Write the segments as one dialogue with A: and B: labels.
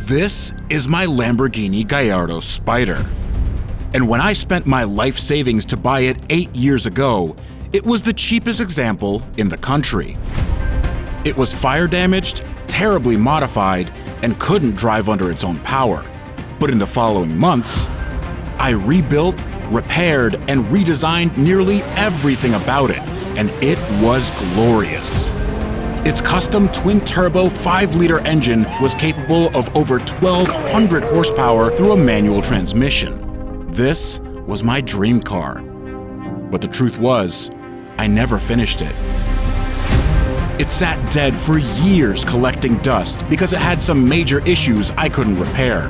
A: This is my Lamborghini Gallardo Spider. And when I spent my life savings to buy it 8 years ago, it was the cheapest example in the country. It was fire damaged, terribly modified, and couldn't drive under its own power. But in the following months, I rebuilt, repaired, and redesigned nearly everything about it, and it was glorious. Its custom twin-turbo 5-liter engine was capable of over 1,200 horsepower through a manual transmission. This was my dream car. But the truth was, I never finished it. It sat dead for years collecting dust because it had some major issues I couldn't repair.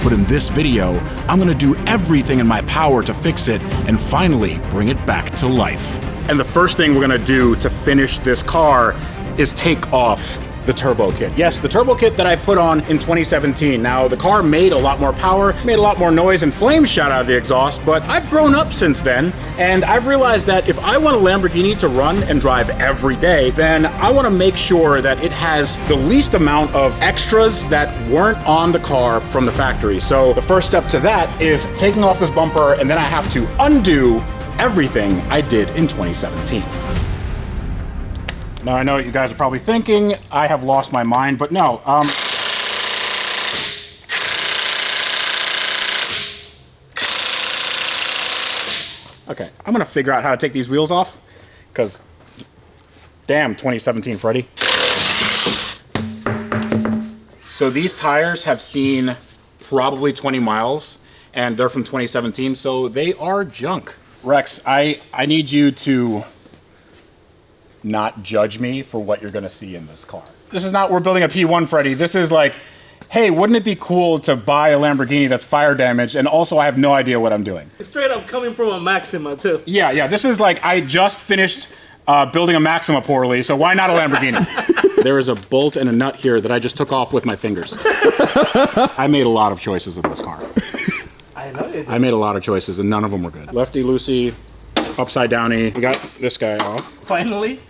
A: But in this video, I'm gonna do everything in my power to fix it and finally bring it back to life. And the first thing we're gonna do to finish this car is take off the turbo kit. Yes, the turbo kit that I put on in 2017. Now, the car made a lot more power, made a lot more noise, and flames shot out of the exhaust, but I've grown up since then, and I've realized that if I want a Lamborghini to run and drive every day, then I want to make sure that it has the least amount of extras that weren't on the car from the factory. So the first step to that is taking off this bumper, and then I have to undo everything I did in 2017. Now, I know what you guys are probably thinking, I have lost my mind, but no. Okay, I'm gonna figure out how to take these wheels off, because damn 2017 Freddy. So these tires have seen probably 20 miles, and they're from 2017, so they are junk. Rex, I need you to not judge me for what you're gonna see in this car. This is not, we're building a P1 Freddy. This is like, hey, wouldn't it be cool to buy a Lamborghini that's fire damaged and also I have no idea what I'm doing?
B: It's straight up coming from a Maxima too.
A: Yeah, this is like, I just finished building a Maxima poorly, so why not a Lamborghini? There is a bolt and a nut here that I just took off with my fingers. I made a lot of choices in this car.
B: I know you did.
A: I made a lot of choices and none of them were good. Lefty loosey, upside downy. We got this guy off.
B: Finally.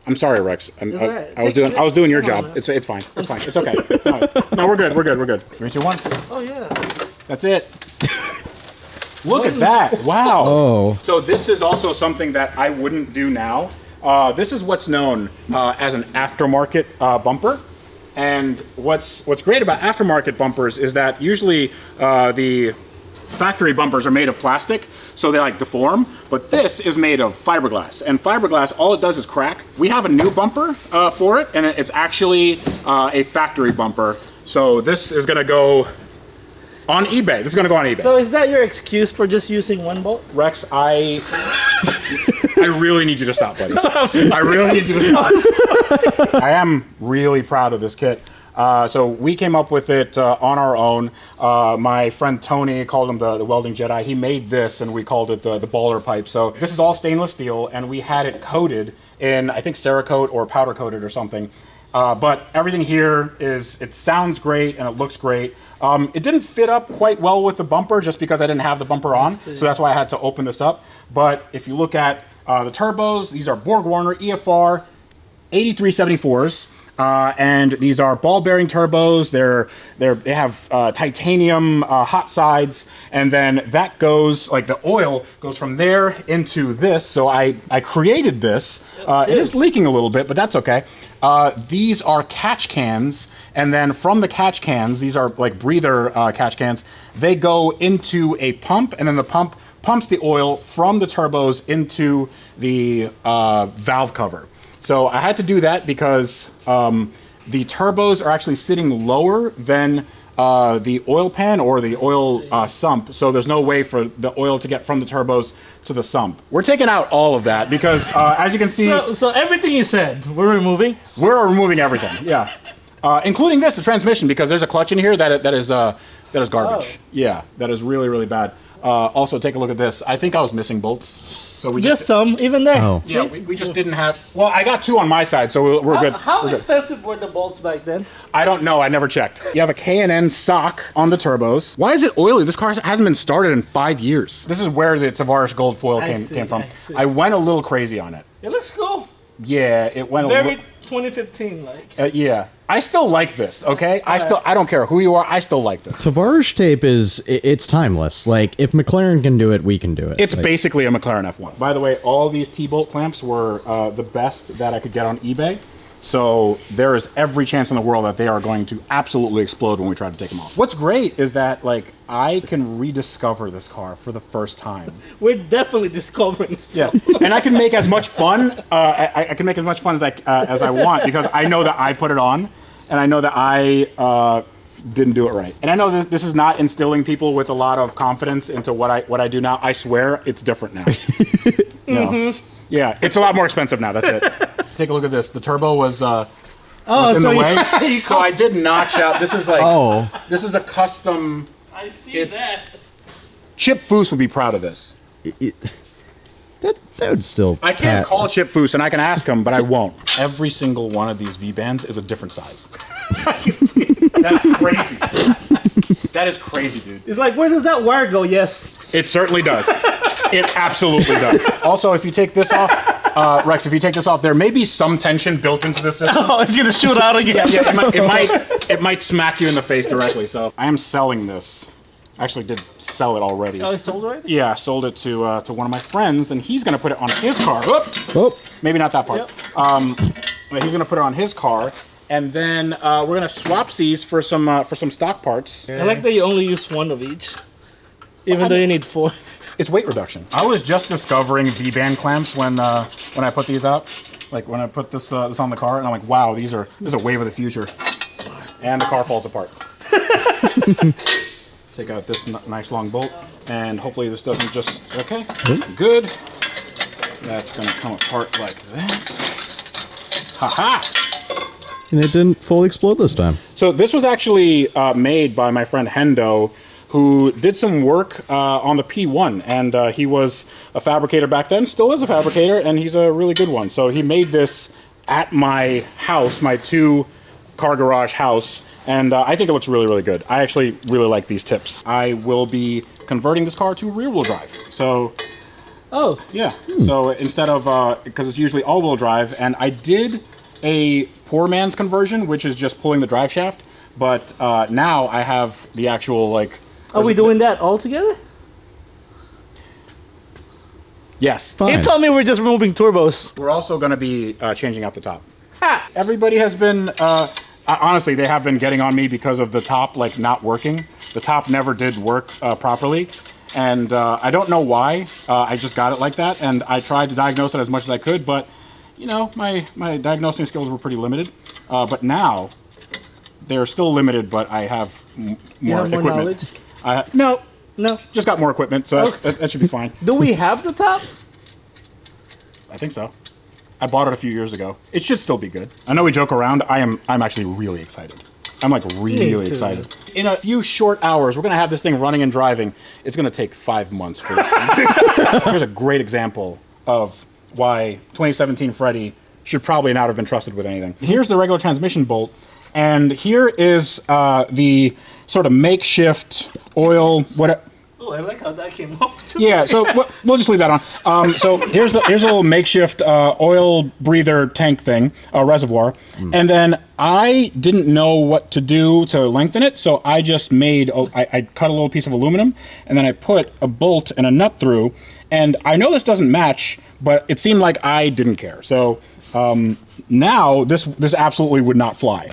A: I'm sorry, Rex. I was doing your job.
B: Man.
A: It's fine. It's fine. It's okay. No, we're good. 3, 2, 1.
B: Oh yeah.
A: That's it. Look at that. Wow.
C: Oh.
A: So this is also something that I wouldn't do now. This is what's known as an aftermarket bumper. And what's great about aftermarket bumpers is that usually the factory bumpers are made of plastic, so they like deform, but this is made of fiberglass, and fiberglass, all it does is crack. We have a new bumper for it, and it's actually a factory bumper. So this is gonna go on eBay. This is gonna go on eBay.
B: So is that your excuse for just using one bolt?
A: Rex, I really need you to stop, buddy. I really need you to stop. I am really proud of this kit. So we came up with it on our own. My friend Tony called him the welding Jedi. He made this and we called it the baller pipe. So this is all stainless steel and we had it coated in, I think, Cerakote or powder coated or something. But everything here it sounds great and it looks great. It didn't fit up quite well with the bumper just because I didn't have the bumper on. So that's why I had to open this up. But if you look at the turbos, these are Borg-Warner EFR 8374s. And these are ball bearing turbos. They have titanium hot sides, and then that goes, like the oil goes from there into this. So I created this. It is leaking a little bit, but that's okay. These are catch cans, and then from the catch cans, these are like breather catch cans. They go into a pump, and then the pump pumps the oil from the turbos into the valve cover. So I had to do that because the turbos are actually sitting lower than the oil pan or the oil sump. So there's no way for the oil to get from the turbos to the sump. We're taking out all of that because as you can see...
B: So everything you said, we're removing?
A: We're removing everything, yeah. Including this, the transmission, because there's a clutch in here that is garbage. Oh. Yeah, that is really, really bad. Also, take a look at this. I think I was missing bolts. So we
B: just some, even there.
C: Oh.
A: Yeah, we just didn't have... Well, I got 2 on my side, so we're good.
B: How expensive were the bolts back then?
A: I don't know. I never checked. You have a K&N sock on the turbos. Why is it oily? This car hasn't been started in 5 years. This is where the Tavarish gold foil came from. I went a little crazy on it.
B: It looks cool.
A: Yeah, it went
B: very 2015, like.
C: Yeah, I still like this. Okay, I don't care who you are. I still like this.
D: Tavarish tape it's timeless. Like, if McLaren can do it, we can do it.
C: It's
D: like,
C: basically a McLaren F1. By the way, all these T-bolt clamps were the best that I could get on eBay. So there is every chance in the world that they are going to absolutely explode when we try to take them off. What's great is that, like, I can rediscover this car for the first time.
B: We're definitely discovering stuff.
C: Yeah, and I can make as much fun. I can make as much fun as I want because I know that I put it on, and I know that I didn't do it right. And I know that this is not instilling people with a lot of confidence into what I do now. I swear it's different now. You know? Yeah, it's a lot more expensive now. That's it. Take a look at this. The turbo was in the way, so I did notch out. This is like this is a custom.
B: I see that.
C: Chip Foose would be proud of this.
D: that would still.
C: I can't call Chip Foose, and I can ask him, but I won't. Every single one of these V-bands is a different size. That's crazy. That is crazy, dude.
B: It's like, where does that wire go? Yes.
C: It certainly does. It absolutely does. Also, if you take this off, Rex, if you take this off, there may be some tension built into the system.
B: Oh, it's gonna shoot out again.
C: Yeah, it might smack you in the face directly. So I am selling this. Actually, did sell it already.
B: Oh, it's sold already?
C: Yeah, I sold it to one of my friends, and he's gonna put it on his car. Maybe not that part.
B: Yep.
C: But he's gonna put it on his car, and then we're gonna swap these for some stock parts.
B: I like that you only use one of each, even though you need 4.
C: It's weight reduction. I was just discovering V-band clamps when I put these out, like when I put this on the car, and I'm like, wow, this is a wave of the future, and the car falls apart. Take out this nice long bolt, and hopefully this doesn't just good. That's gonna come apart like that. Haha!
D: And it didn't fully explode this time.
C: So this was actually made by my friend Hendo, who did some work on the P1, and he was a fabricator back then, still is a fabricator, and he's a really good one. So he made this at my house, my 2-car garage house, and I think it looks really, really good. I actually really like these tips. I will be converting this car to rear-wheel drive. So, yeah. So instead of, because it's usually all-wheel drive, and I did a poor man's conversion, which is just pulling the drive shaft, but now I have the actual, like,
B: Are we doing that all together?
C: yes.
D: Fine.
B: You told me we're just removing turbos.
C: We're also going to be changing out the top. Ha! Everybody has been, honestly, they have been getting on me because of the top, like, not working. The top never did work properly. And I don't know why. I just got it like that. And I tried to diagnose it as much as I could. But, you know, my diagnosing skills were pretty limited. But now, they're still limited, but I have more equipment.
B: Knowledge?
C: No,
B: No.
C: just got more equipment, so that should be fine.
B: Do we have the top?
C: I think so. I bought it a few years ago. It should still be good. I know we joke around. I'm actually really excited. I'm like really excited. In a few short hours, we're gonna have this thing running and driving. It's gonna take 5 months for this thing. Here's a great example of why 2017 Freddy should probably not have been trusted with anything. Here's the regular transmission bolt. And here is the sort of makeshift oil.
B: Oh, I like how that came up.
C: Yeah, so we'll just leave that on. So here's a little makeshift oil breather tank thing, reservoir. And then I didn't know what to do to lengthen it, so I just I cut a little piece of aluminum, and then I put a bolt and a nut through. And I know this doesn't match, but it seemed like I didn't care. So now this absolutely would not fly.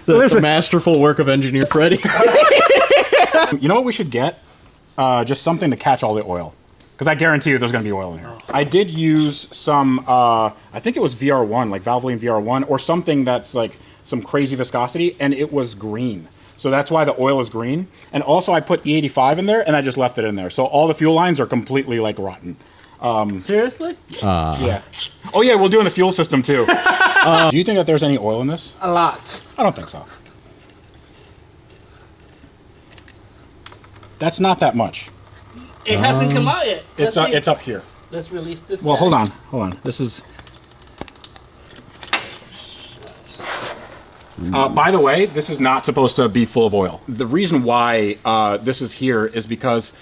D: The masterful work of engineer Freddy.
C: You know what we should get? Just something to catch all the oil. Because I guarantee you there's going to be oil in here. I did use some, I think it was VR1, like Valvoline VR1, or something that's like some crazy viscosity, and it was green. So that's why the oil is green. And also I put E85 in there, and I just left it in there. So all the fuel lines are completely like rotten.
B: Seriously?
C: Yeah. Oh yeah, we're doing the fuel system too. Do you think that there's any oil in this?
B: A lot.
C: I don't think so. That's not that much.
B: It hasn't come out yet.
C: It's up here.
B: Let's release this.
C: Well,
B: guy.
C: hold on. This is. By the way, this is not supposed to be full of oil. The reason why this is here is because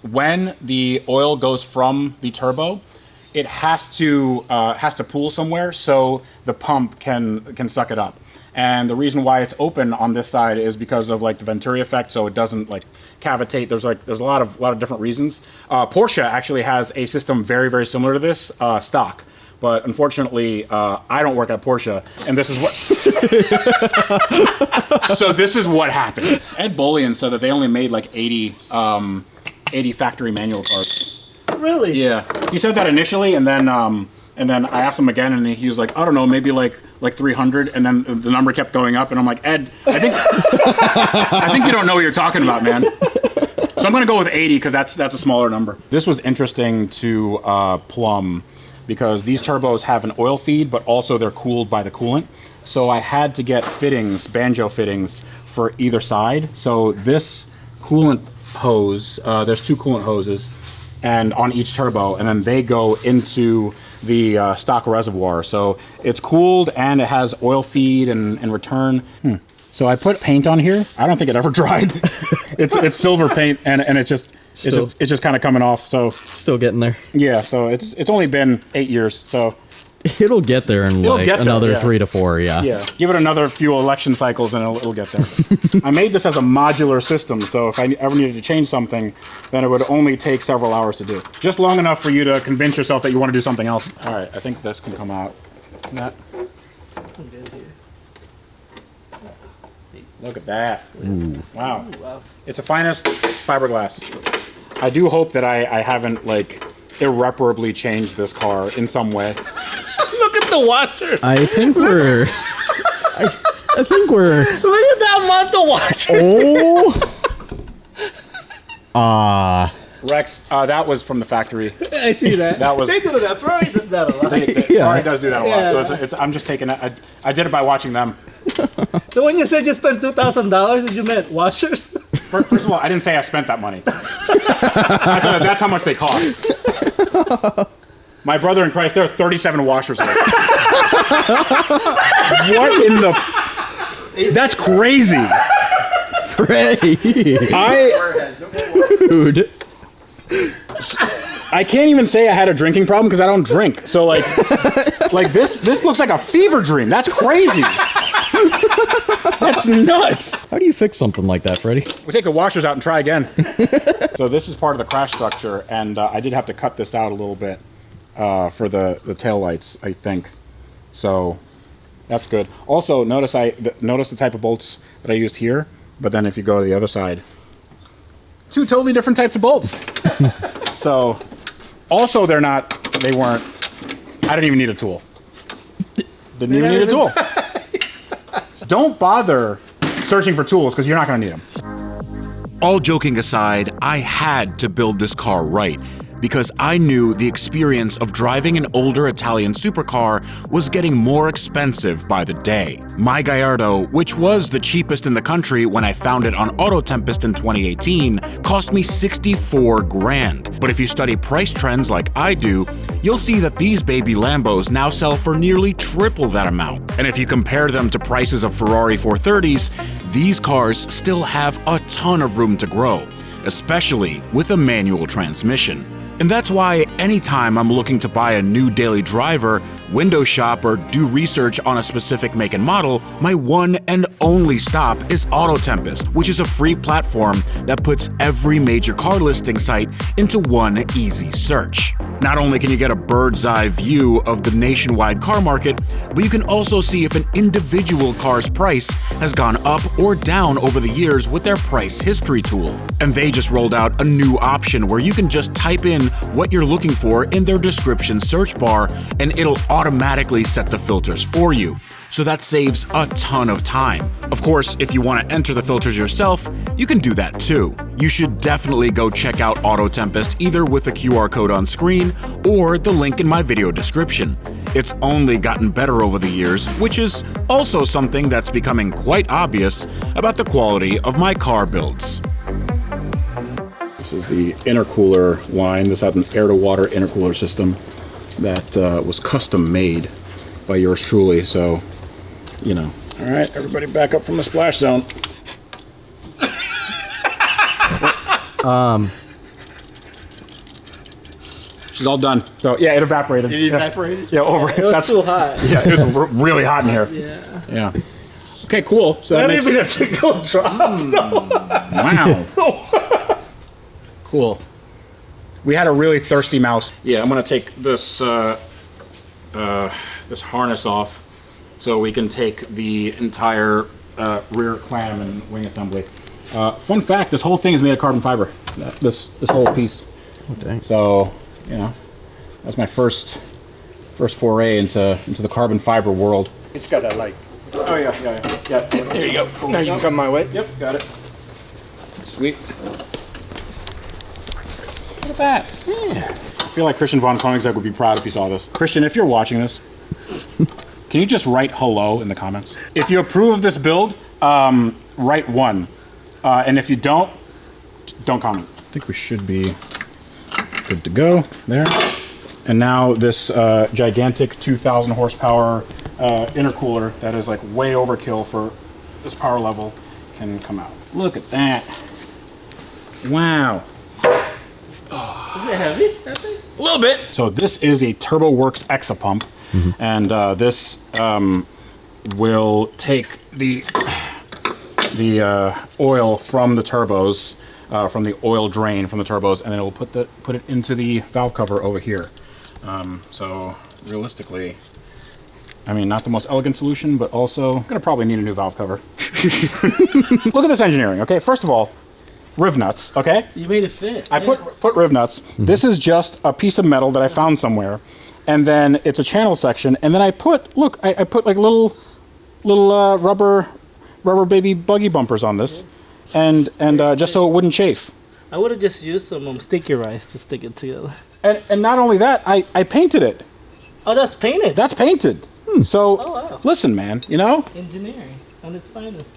C: when the oil goes from the turbo, it has to pool somewhere so the pump can suck it up. And the reason why it's open on this side is because of like the Venturi effect, so it doesn't like cavitate. There's a lot of different reasons. Porsche actually has a system very, very similar to this, stock. But unfortunately, I don't work at Porsche, and this is what. So this is what happens. Ed Bolian said that they only made like 80 factory manual cars.
B: Really?
C: Yeah, he said that initially, and then I asked him again, and he was like, I don't know, maybe like 300, and then the number kept going up, and I'm like, Ed, I think you don't know what you're talking about, man. So I'm gonna go with 80 because that's a smaller number. This was interesting to plumb because these turbos have an oil feed, but also they're cooled by the coolant. So I had to get fittings, banjo fittings, for either side. So this coolant hose, there's 2 coolant hoses, and on each turbo, and then they go into the stock reservoir. So it's cooled and it has oil feed and return. So I put paint on here. I don't think it ever dried. It's silver paint, and it's just kind of coming off. So
D: Still getting there.
C: yeah, so it's only been 8 years. So
D: It'll get there in like
C: get there,
D: another
C: yeah.
D: 3 to 4, yeah.
C: yeah, give it another few election cycles and it'll get there. I made this as a modular system, so if I ever needed to change something, then it would only take several hours to do. Just long enough for you to convince yourself that you want to do something else. All right, I think this can come out. That. Look at that.
D: Ooh.
C: Wow.
B: Ooh, wow.
C: It's the finest fiberglass. I do hope that I haven't like irreparably changed this car in some way.
B: Look at the washer.
D: I think we're... I think we're...
B: Look at that amount of washers.
D: Oh.
C: Rex, that was from the factory.
B: I see that.
C: That was-
B: They do that. Ferrari does that a lot.
D: Yeah.
C: Ferrari does do that a lot.
B: Yeah.
C: So I'm just taking it. I did it by watching them.
B: So when you said you spent $2,000, did you mean washers?
C: First of all, I didn't say I spent that money. I said that's how much they cost. My brother in Christ, there are 37 washers there. What in the... That's crazy.
D: Freddie. Dude.
C: I can't even say I had a drinking problem because I don't drink. So like this looks like a fever dream. That's crazy. That's nuts.
D: How do you fix something like that, Freddie?
C: We take the washers out and try again. So this is part of the crash structure, and I did have to cut this out a little bit for the tail lights, I think. So that's good. Also, notice the type of bolts that I used here, but then if you go to the other side, 2 totally different types of bolts. So also they weren't, I didn't even need a tool. Didn't even need a tool. Don't bother searching for tools because you're not going to need them.
A: All joking aside, I had to build this car right because I knew the experience of driving an older Italian supercar was getting more expensive by the day. My Gallardo, which was the cheapest in the country when I found it on Auto Tempest in 2018, cost me 64 grand. But if you study price trends like I do, you'll see that these baby Lambos now sell for nearly triple that amount. And if you compare them to prices of Ferrari 430s, these cars still have a ton of room to grow, especially with a manual transmission. And that's why anytime I'm looking to buy a new daily driver, window shop, or do research on a specific make and model, my one and only stop is Auto Tempest, which is a free platform that puts every major car listing site into one easy search. Not only can you get a bird's eye view of the nationwide car market, but you can also see if an individual car's price has gone up or down over the years with their price history tool. And they just rolled out a new option where you can just type in what you're looking for in their description search bar, and it'll automatically set the filters for you. So that saves a ton of time. Of course, if you want to enter the filters yourself, you can do that too. You should definitely go check out Auto Tempest either with the QR code on screen or the link in my video description. It's only gotten better over the years, which is also something that's becoming quite obvious about the quality of my car builds.
C: This is the intercooler line. This had an air-to-water intercooler system that was custom made by yours truly, so, you know. All right, everybody back up from the splash zone. She's all done. So yeah, it evaporated.
B: It evaporated?
C: Yeah, over.
B: It was too hot.
C: Yeah, it was really hot in here.
B: Yeah.
C: Yeah. Okay, cool. So that
B: Not
C: makes
B: even a tickle drop.
C: Wow. Cool. We had a really thirsty mouse. Yeah, I'm gonna take this this harness off so we can take the entire rear clam and wing assembly. Fun fact: this whole thing is made of carbon fiber. This whole piece.
D: Oh, dang.
C: So you know, that's my first foray into the carbon fiber world.
B: It's got a like.
C: Oh yeah.
B: There you go. Now you can come my way.
C: Yep, got it. Sweet. Look at that. Yeah. I feel like Christian von Koenigsegg would be proud if he saw this. Christian, if you're watching this, can you just write hello in the comments? If you approve of this build, write 1. And if you don't comment. I think we should be good to go there. And now this gigantic 2,000 horsepower intercooler that is like way overkill for this power level can come out. Look at that. Wow.
B: Is it heavy?
C: A little bit. So this is a TurboWorks Exapump, and this will take the oil from the turbos, from the oil drain from the turbos, and then it will put it into the valve cover over here. So realistically, I mean, not the most elegant solution, but also gonna probably need a new valve cover. Look at this engineering. Okay, first of all, riv nuts. Okay.
B: You made it fit.
C: I put riv nuts. This is just a piece of metal that I found somewhere, and then it's a channel section, and then I put like little rubber baby buggy bumpers on this, and just so it wouldn't chafe.
B: I would have just used some sticky rice to stick it together.
C: And not only that, I painted it.
B: Oh, that's painted.
C: That's painted. So
B: wow.
C: Listen, man, you know,
B: Engineering on its finest.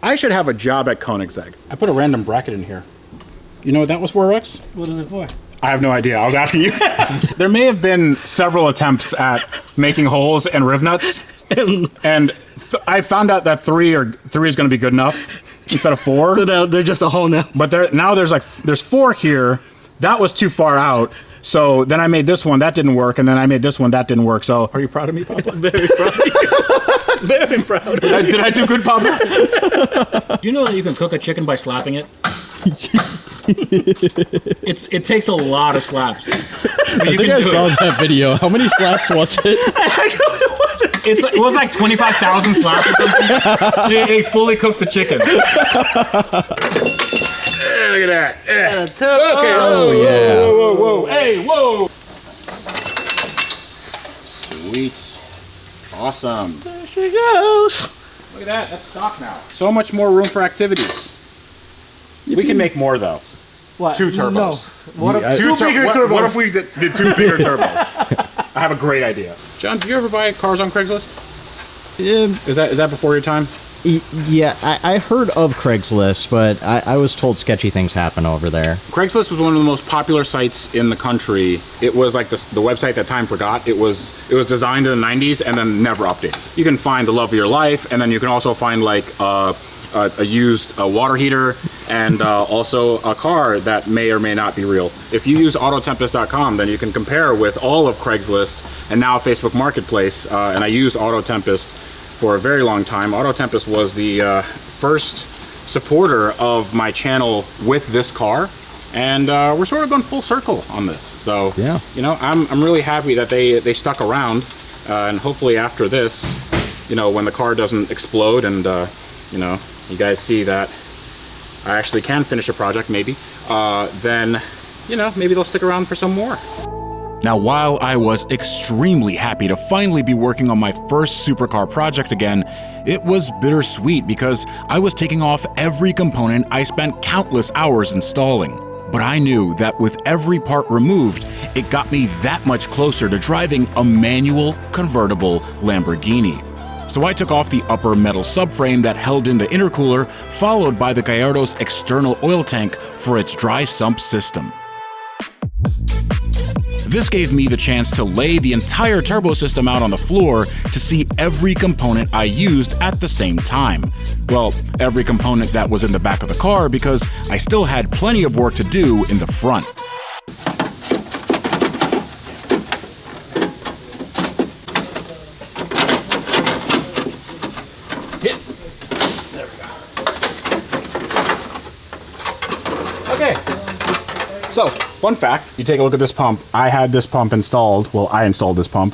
C: I should have a job at Koenigsegg. I put a random bracket in here. You know what that was for, Rex?
B: What is it for?
C: I have no idea. I was asking you. There may have been several attempts at making holes and riv nuts, and I found out that three is going to be good enough instead of 4.
B: So now they're just a hole now.
C: But there's 4 here. That was too far out. So then I made this one, that didn't work, and then I made this one, that didn't work. So are you proud of me, Papa?
B: Very proud of you. Very proud.
C: Did I do good, Papa? Do you know that you can cook a chicken by slapping it? It takes a lot of slaps.
D: I think I saw that video. How many slaps was it?
C: I don't know what it was like 25,000 slaps or something. They fully cooked the chicken. Look at that. Yeah.
B: Okay.
D: Oh, yeah.
C: Whoa. Hey, whoa. Sweet. Awesome.
B: There she goes.
C: Look at that. That's stock now. So much more room for activities. We can make more, though.
B: What?
C: 2 turbos.
B: No. What if
C: Two
B: bigger
C: what,
B: turbos?
C: What if we did 2 bigger turbos? I have a great idea. John, do you ever buy cars on Craigslist? Is that before your time?
D: Yeah, I heard of Craigslist, but I was told sketchy things happen over there.
C: Craigslist was one of the most popular sites in the country. It was like the website that time forgot. It was designed in the 90s and then never updated. You can find the love of your life, and then you can also find like a used water heater and also a car that may or may not be real. If you use Autotempest.com, then you can compare with all of Craigslist and now Facebook Marketplace. And I used Autotempest for a very long time. Autotempest was the first supporter of my channel with this car, and we're sort of going full circle on this. So
D: yeah,
C: you know, I'm really happy that they stuck around, and hopefully after this, you know, when the car doesn't explode and you know, you guys see that I actually can finish a project, maybe, then you know, maybe they'll stick around for some more.
A: Now, while I was extremely happy to finally be working on my first supercar project again, it was bittersweet because I was taking off every component I spent countless hours installing. But I knew that with every part removed, it got me that much closer to driving a manual convertible Lamborghini. So I took off the upper metal subframe that held in the intercooler, followed by the Gallardo's external oil tank for its dry sump system. This gave me the chance to lay the entire turbo system out on the floor to see every component I used at the same time. Well, every component that was in the back of the car, because I still had plenty of work to do in the front.
C: So, fun fact, you take a look at this pump. I had this pump installed. Well, I installed this pump.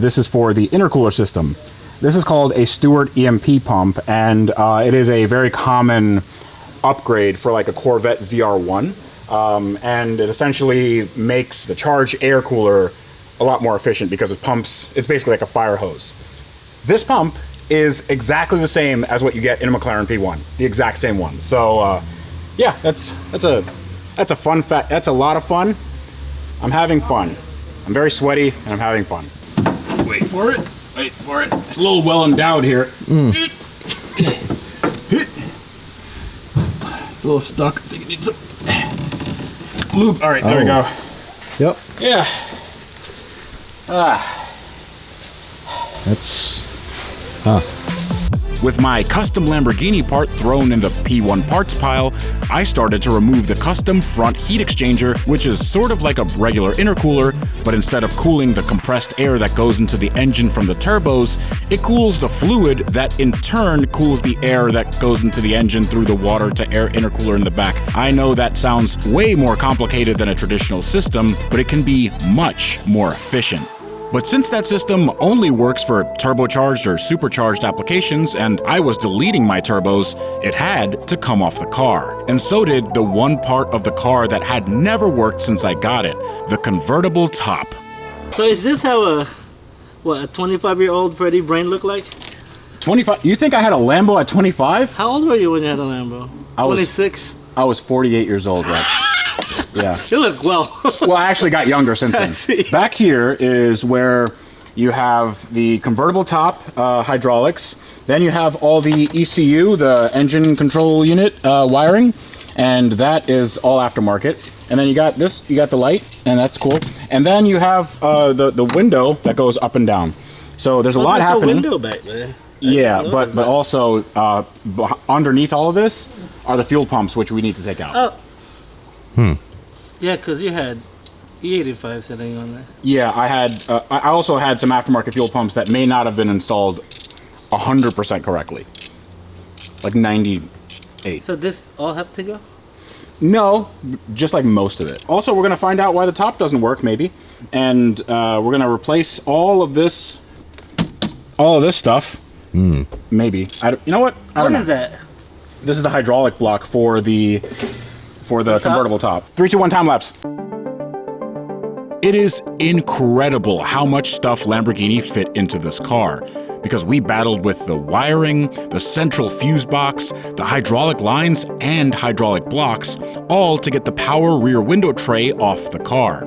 C: This is for the intercooler system. This is called a Stewart EMP pump, and it is a very common upgrade for like a Corvette ZR1. And it essentially makes the charged air cooler a lot more efficient because it's basically like a fire hose. This pump is exactly the same as what you get in a McLaren P1, the exact same one. So yeah, that's a fun fact. That's a lot of fun. I'm having fun. I'm very sweaty and I'm having fun. Wait for it. Wait for it. It's a little well endowed here. It's a little stuck. I think it needs some lube. All right, there we go.
D: Yep.
C: Yeah.
D: That's...
A: With my custom Lamborghini part thrown in the P1 parts pile, I started to remove the custom front heat exchanger, which is sort of like a regular intercooler, but instead of cooling the compressed air that goes into the engine from the turbos, it cools the fluid that in turn cools the air that goes into the engine through the water-to-air intercooler in the back. I know that sounds way more complicated than a traditional system, but it can be much more efficient. But since that system only works for turbocharged or supercharged applications, and I was deleting my turbos, it had to come off the car. And so did the one part of the car that had never worked since I got it, the convertible top.
B: So is this how a 25-year-old Freddie Brain looked like?
C: 25? You think I had a Lambo at 25?
B: How old were you when you had a Lambo? 26?
C: I was 48 years old, right? Yeah.
B: You look well.
C: Well, I actually got younger since then. Back here is where you have the convertible top, hydraulics. Then you have all the ECU, the engine control unit wiring, and that is all aftermarket. And then you got this, you got the light, and that's cool. And then you have the window that goes up and down. So there's a lot happening.
B: Window back there.
C: Yeah, but also underneath all of this are the fuel pumps, which we need to take out.
B: Oh. Yeah, because you had E85 sitting on there.
C: Yeah, I had. I also had some aftermarket fuel pumps that may not have been installed 100% correctly, like 98.
B: So this all have to go?
C: No, just like most of it. Also, we're gonna find out why the top doesn't work, maybe, and we're gonna replace all of this stuff. Maybe. You know what? I don't know.
B: What is that?
C: This is the hydraulic block for the convertible top. 3, 2, 1, time lapse.
A: It is incredible how much stuff Lamborghini fit into this car, because we battled with the wiring, the central fuse box, the hydraulic lines, and hydraulic blocks, all to get the power rear window tray off the car.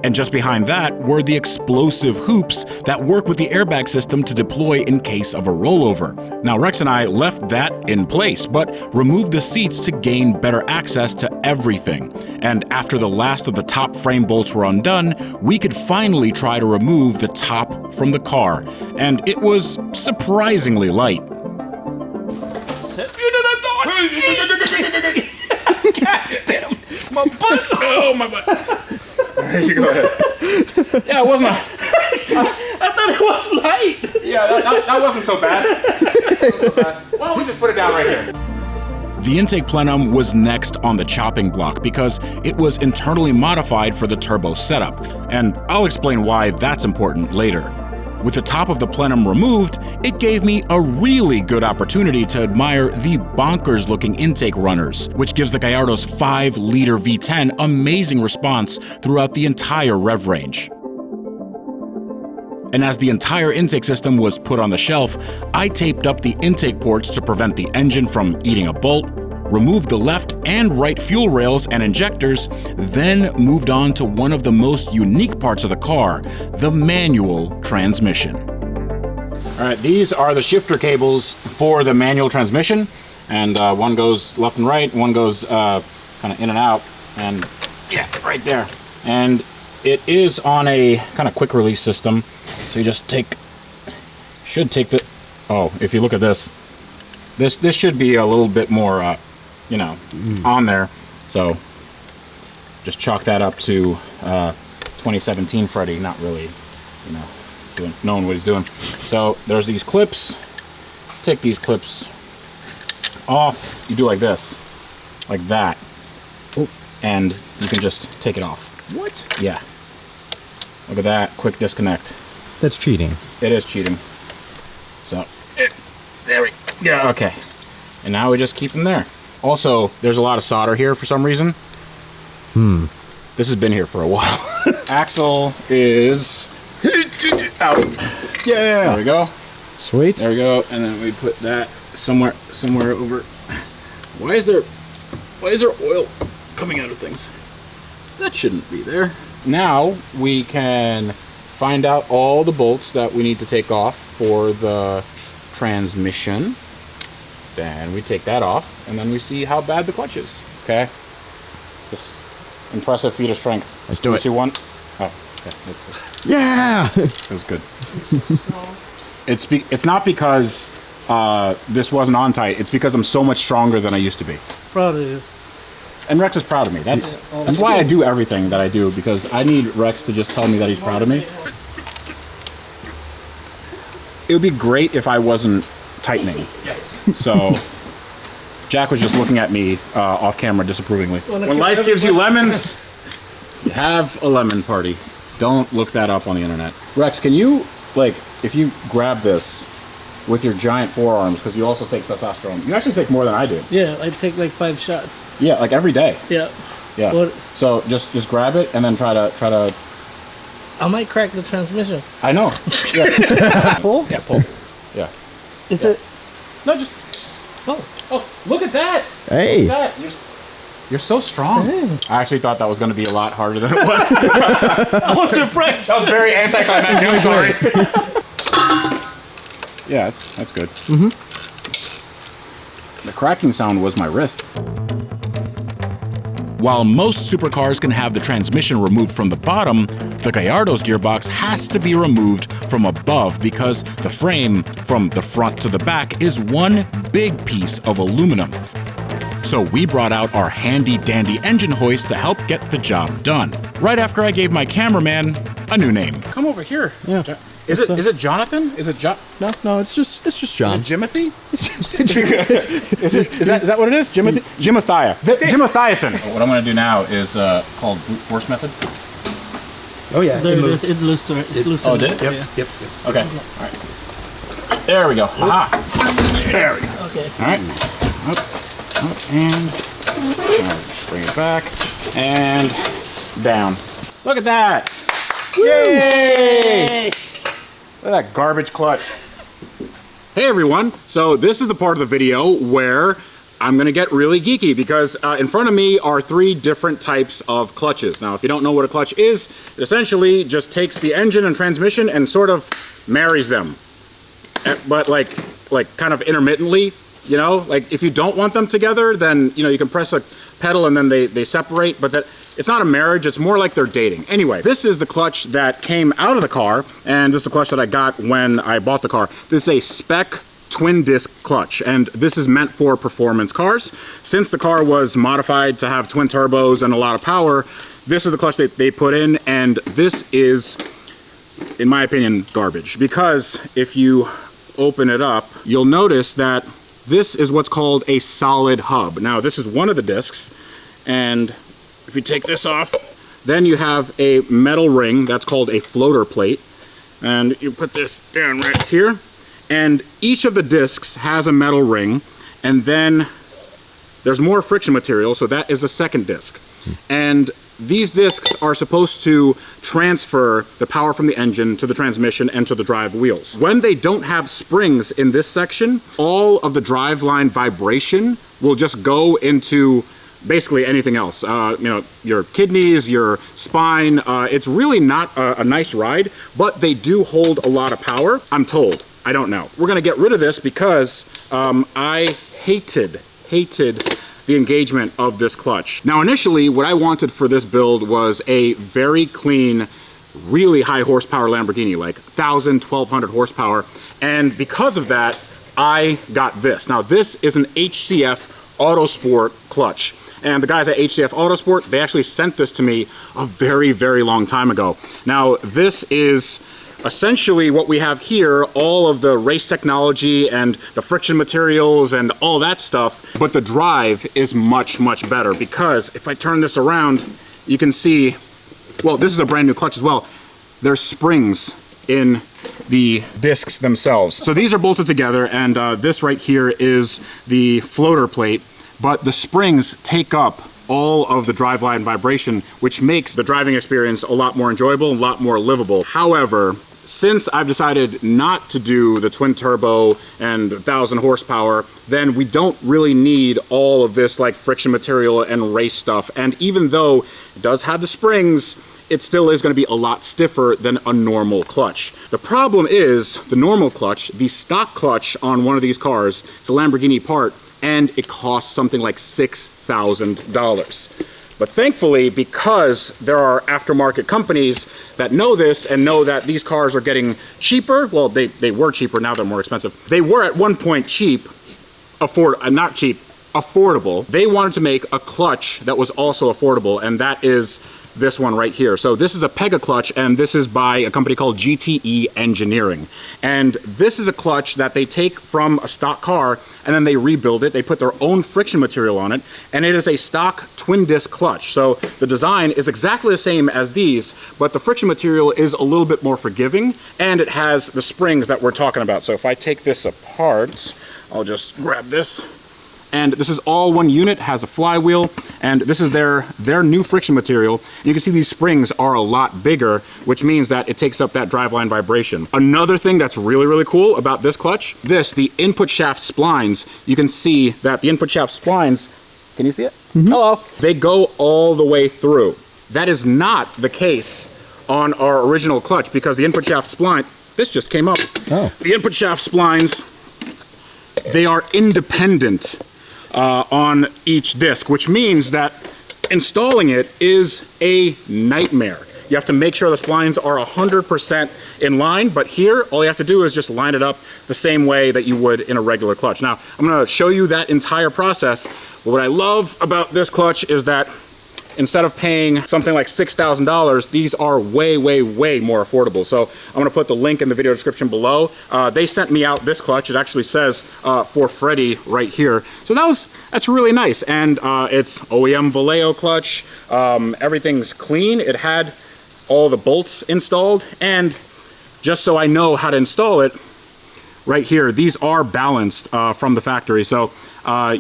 A: And just behind that were the explosive hoops that work with the airbag system to deploy in case of a rollover. Now, Rex and I left that in place, but removed the seats to gain better access to everything. And after the last of the top frame bolts were undone, we could finally try to remove the top from the car. And it was surprisingly light.
B: God damn. My butt.
C: Oh, my butt. You go ahead. Yeah, it wasn't.
B: I thought it was light.
C: Yeah, that wasn't so bad. Why don't we just put it down right here?
A: The intake plenum was next on the chopping block because it was internally modified for the turbo setup, and I'll explain why that's important later. With the top of the plenum removed, it gave me a really good opportunity to admire the bonkers-looking intake runners, which gives the Gallardo's 5-liter V10 amazing response throughout the entire rev range. And as the entire intake system was put on the shelf, I taped up the intake ports to prevent the engine from eating a bolt, removed the left and right fuel rails and injectors, then moved on to one of the most unique parts of the car, the manual transmission.
C: All right, these are the shifter cables for the manual transmission, and one goes left and right, one goes kind of in and out, and yeah, right there. And it is on a kind of quick release system, so you just should take the, oh, if you look at this should be a little bit more on there. So just chalk that up to 2017 Freddie, not really, knowing what he's doing. So there's these clips. Take these clips off. You do like this, like that. and you can just take it off.
D: What?
C: Yeah. Look at that, quick disconnect.
D: That's cheating.
C: It is cheating. So, there we go. Okay. And now we just keep them there. Also, there's a lot of solder here for some reason. This has been here for a while. Axle is out.
D: Yeah.
C: There we go.
D: Sweet.
C: There we go. And then we put that somewhere over. Why is there oil coming out of things? That shouldn't be there. Now we can find out all the bolts that we need to take off for the transmission. Then we take that off, and then we see how bad the clutch is. Okay. This impressive feat of strength.
D: Let's do it.
C: 3, 2, 1. Oh, okay.
D: Yeah.
C: That was good. It's not because this wasn't on tight. It's because I'm so much stronger than I used to be.
B: Proud of you.
C: And Rex is proud of me. That's why I do everything that I do, because I need Rex to just tell me that he's proud of me. It would be great if I wasn't tightening. So Jack was just looking at me off camera disapprovingly. When life gives you lemons, you have a lemon party. Don't look that up on the internet. Rex, can you, like, if you grab this with your giant forearms, because you also take testosterone. You actually take more than I do.
B: Yeah, I take like 5 shots.
C: Yeah, like every day.
B: Yeah.
C: Yeah.
B: What?
C: So just grab it and then try to.
B: I might crack the transmission.
C: I know. Yeah.
B: Pull?
C: Yeah, pull. Yeah.
B: Is it?
C: No, just. Oh, look at that.
D: Hey.
C: Look at that. You're so strong. I actually thought that was going to be a lot harder than it was.
B: I was surprised.
C: That was very anticlimactic. I'm sorry. Yeah, that's good. The cracking sound was my wrist.
A: While most supercars can have the transmission removed from the bottom, the Gallardo's gearbox has to be removed from above because the frame, from the front to the back, is one big piece of aluminum. So we brought out our handy-dandy engine hoist to help get the job done. Right after I gave my cameraman a new name.
C: Come over here.
D: Yeah.
C: Is it Jonathan? Is it John?
D: No, it's just John.
C: Is it Jimothy? is that what it is? Jimothiah. Jimothiathan. What I'm going to do now is called brute force method.
E: Oh yeah,
B: There it is. It loosened. It's loosened.
C: Oh, did it?
B: Yeah.
E: Yep.
C: Okay. All right. There we go. Aha. There we go.
B: Okay.
C: All right. Up, and all right, just bring it back and down. Look at that. Yay! Look at that garbage clutch. Hey everyone, so this is the part of the video where I'm gonna get really geeky because in front of me are 3 different types of clutches. Now, if you don't know what a clutch is, it essentially just takes the engine and transmission and sort of marries them. But like kind of intermittently, you know? Like if you don't want them together, then you can press a pedal and then they separate, but it's not a marriage, it's more like they're dating. Anyway, this is the clutch that came out of the car, and this is the clutch that I got when I bought the car. This is a spec twin disc clutch, and this is meant for performance cars. Since the car was modified to have twin turbos and a lot of power, this is the clutch that they put in, and this is, in my opinion, garbage. Because if you open it up, you'll notice that this is what's called a solid hub. Now, this is one of the discs, and if you take this off, then you have a metal ring that's called a floater plate, and you put this down right here, and each of the discs has a metal ring, and then there's more friction material, so that is the second disc. And these discs are supposed to transfer the power from the engine to the transmission and to the drive wheels. When they don't have springs in this section, all of the driveline vibration will just go into basically anything else. Your kidneys, your spine. It's really not a nice ride, but they do hold a lot of power, I'm told. I don't know. We're gonna get rid of this because I hated the engagement of this clutch. Now, initially, what I wanted for this build was a very clean, really high horsepower Lamborghini, like 1,000, 1,200 horsepower. And because of that, I got this. Now, this is an HCF Autosport clutch. And the guys at HCF Autosport, they actually sent this to me a very, very long time ago. Now, this is essentially what we have here, all of the race technology and the friction materials and all that stuff, but the drive is much, much better because if I turn this around, you can see, well, this is a brand new clutch as well. There's springs in the discs themselves. So these are bolted together, and this right here is the floater plate, but the springs take up all of the driveline vibration, which makes the driving experience a lot more enjoyable, a lot more livable. However, since I've decided not to do the twin turbo and 1,000 horsepower, then we don't really need all of this like friction material and race stuff. And even though it does have the springs, it still is going to be a lot stiffer than a normal clutch. The problem is the normal clutch, the stock clutch on one of these cars, it's a Lamborghini part, and it costs something like $6,000. But thankfully, because there are aftermarket companies that know this and know that these cars are getting cheaper, well, they were cheaper, now they're more expensive. They were at one point cheap, not cheap, affordable. They wanted to make a clutch that was also affordable, and that is this one right here. So this is a Pega clutch, and this is by a company called GTE Engineering. And this is a clutch that they take from a stock car and then they rebuild it. They put their own friction material on it, and it is a stock twin disc clutch. So the design is exactly the same as these, but the friction material is a little bit more forgiving, and it has the springs that we're talking about. So if I take this apart, I'll just grab this. And this is all one unit, has a flywheel, and this is their new friction material. You can see these springs are a lot bigger, which means that it takes up that driveline vibration. Another thing that's really, really cool about this clutch, the input shaft splines, you can see that the input shaft splines, can you see it? Mm-hmm. Hello. They go all the way through. That is not the case on our original clutch because the input shaft spline, this just came up. Oh. The input shaft splines, they are independent on each disc, which means that installing it is a nightmare. You have to make sure the splines are 100% in line, but here, all you have to do is just line it up the same way that you would in a regular clutch. Now, I'm gonna show you that entire process. But what I love about this clutch is that instead of paying something like $6,000, these are way, way, way more affordable. So I'm gonna put the link in the video description below. They sent me out this clutch. It actually says for Freddie right here. So that's really nice. And it's OEM Vallejo clutch. Everything's clean. It had all the bolts installed. And just so I know how to install it, right here, these are balanced from the factory. So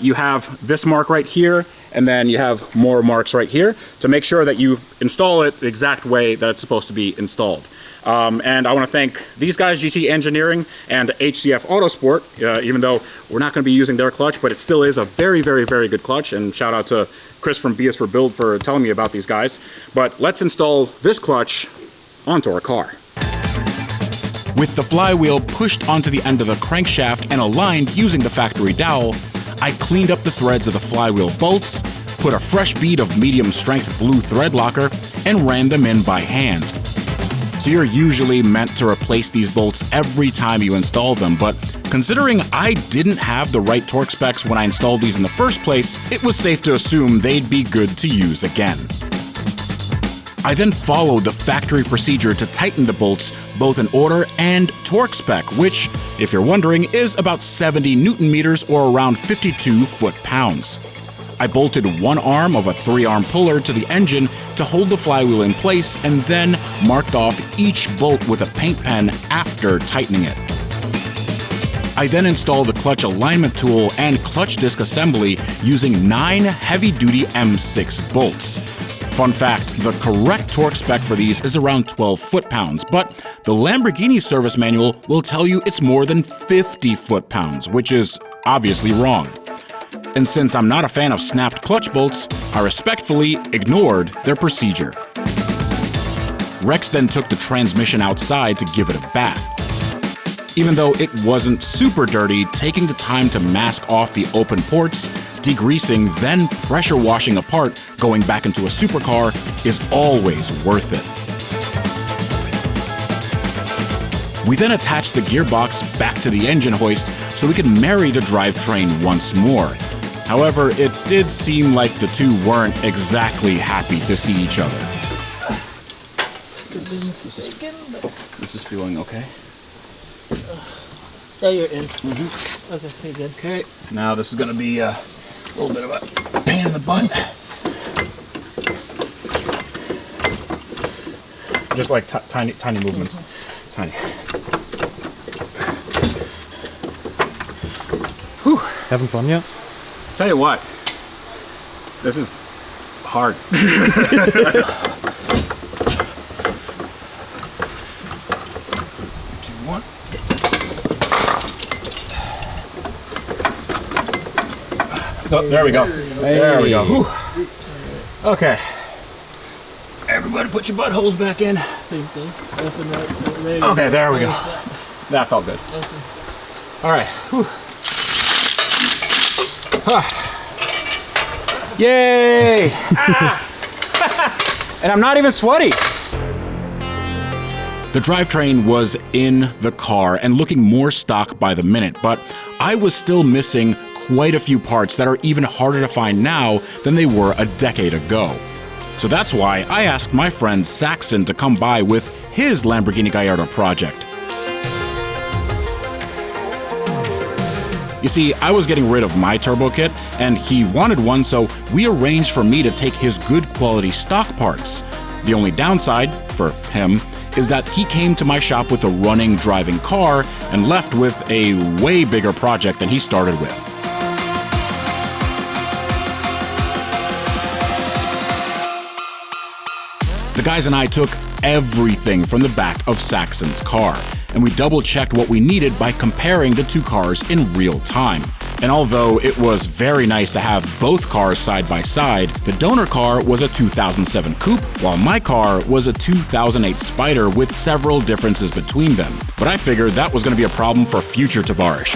C: you have this mark right here, and then you have more marks right here to make sure that you install it the exact way that it's supposed to be installed. And I want to thank these guys, GT Engineering and HCF Autosport, even though we're not going to be using their clutch, but it still is a very, very, very good clutch. And shout out to Chris from B is for Build for telling me about these guys. But let's install this clutch onto our car.
A: With the flywheel pushed onto the end of the crankshaft and aligned using the factory dowel, I cleaned up the threads of the flywheel bolts, put a fresh bead of medium strength blue thread locker, and ran them in by hand. So you're usually meant to replace these bolts every time you install them, but considering I didn't have the right torque specs when I installed these in the first place, it was safe to assume they'd be good to use again. I then followed the factory procedure to tighten the bolts both in order and torque spec, which, if you're wondering, is about 70 Newton meters or around 52 foot-pounds. I bolted one arm of a 3-arm puller to the engine to hold the flywheel in place and then marked off each bolt with a paint pen after tightening it. I then installed the clutch alignment tool and clutch disc assembly using 9 heavy-duty M6 bolts. Fun fact, the correct torque spec for these is around 12 foot-pounds, but the Lamborghini service manual will tell you it's more than 50 foot-pounds, which is obviously wrong. And since I'm not a fan of snapped clutch bolts, I respectfully ignored their procedure. Rex then took the transmission outside to give it a bath. Even though it wasn't super dirty, taking the time to mask off the open ports, degreasing, then pressure washing apart, going back into a supercar is always worth it. We then attached the gearbox back to the engine hoist so we could marry the drivetrain once more. However, it did seem like the two weren't exactly happy to see each other.
C: This this is feeling okay.
B: Yeah, you're in. Okay, you're good.
C: Okay, now this is going to be a little bit of a pain in the butt. Just like tiny movements. Tiny. Whew.
D: Having fun yet?
C: Tell you what, this is hard. 2, 1. Oh, there we go. There we go. Whew. Okay. Everybody put your buttholes back in.
B: Same thing.
C: Okay, there we go. That felt good.
B: Okay.
C: All right. Whew. Yay! And I'm not even sweaty.
A: The drivetrain was in the car and looking more stock by the minute, but I was still missing quite a few parts that are even harder to find now than they were a decade ago. So that's why I asked my friend Saxon to come by with his Lamborghini Gallardo project. You see, I was getting rid of my turbo kit, and he wanted one, so we arranged for me to take his good quality stock parts. The only downside, for him, is that he came to my shop with a running, driving car and left with a way bigger project than he started with. The guys and I took everything from the back of Saxon's car, and we double-checked what we needed by comparing the two cars in real time. And although it was very nice to have both cars side by side, the donor car was a 2007 Coupe, while my car was a 2008 Spider with several differences between them. But I figured that was going to be a problem for future Tavarish.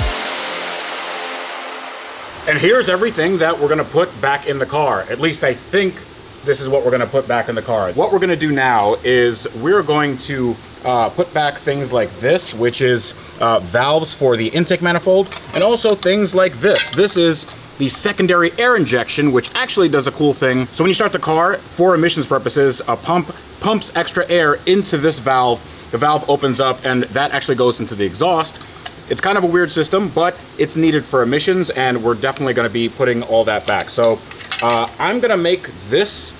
C: And here's everything that we're going to put back in the car. At least I think this is what we're going to put back in the car. What we're going to do now is we're going to put back things like this, which is valves for the intake manifold, and also things like this. This is the secondary air injection, which actually does a cool thing. So when you start the car, for emissions purposes, a pump pumps extra air into this valve. The valve opens up, and that actually goes into the exhaust. It's kind of a weird system, but it's needed for emissions, and we're definitely going to be putting all that back. So I'm going to make this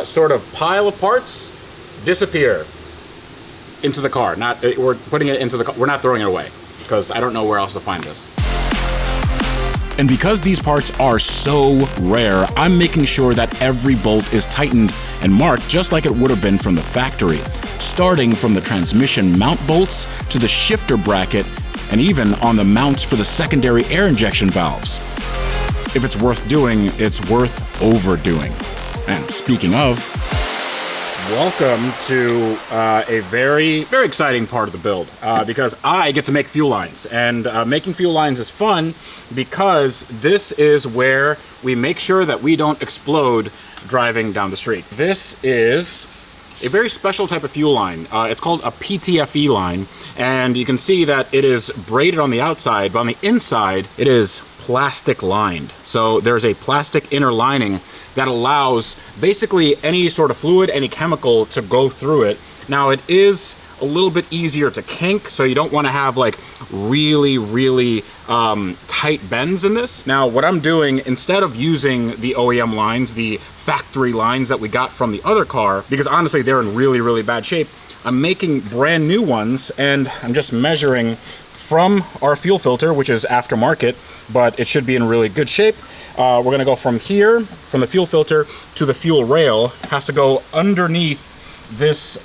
C: sort of pile of parts disappear into the car. We're putting it into the car. We're not throwing it away because I don't know where else to find this.
A: And because these parts are so rare, I'm making sure that every bolt is tightened and marked just like it would have been from the factory, starting from the transmission mount bolts to the shifter bracket and even on the mounts for the secondary air injection valves. If it's worth doing, it's worth overdoing. And speaking of,
C: welcome to a very, very exciting part of the build because I get to make fuel lines, and making fuel lines is fun because this is where we make sure that we don't explode driving down the street. This is a very special type of fuel line. It's called a PTFE line, and you can see that it is braided on the outside, but on the inside it is plastic lined. So there's a plastic inner lining that allows basically any sort of fluid, any chemical to go through it. Now it is a little bit easier to kink, so you don't want to have like really, really tight bends in this. Now what I'm doing, instead of using the OEM lines, the factory lines that we got from the other car, because honestly they're in really, really bad shape, I'm making brand new ones, and I'm just measuring from our fuel filter, which is aftermarket, but it should be in really good shape. We're gonna go from here, from the fuel filter to the fuel rail. It has to go underneath this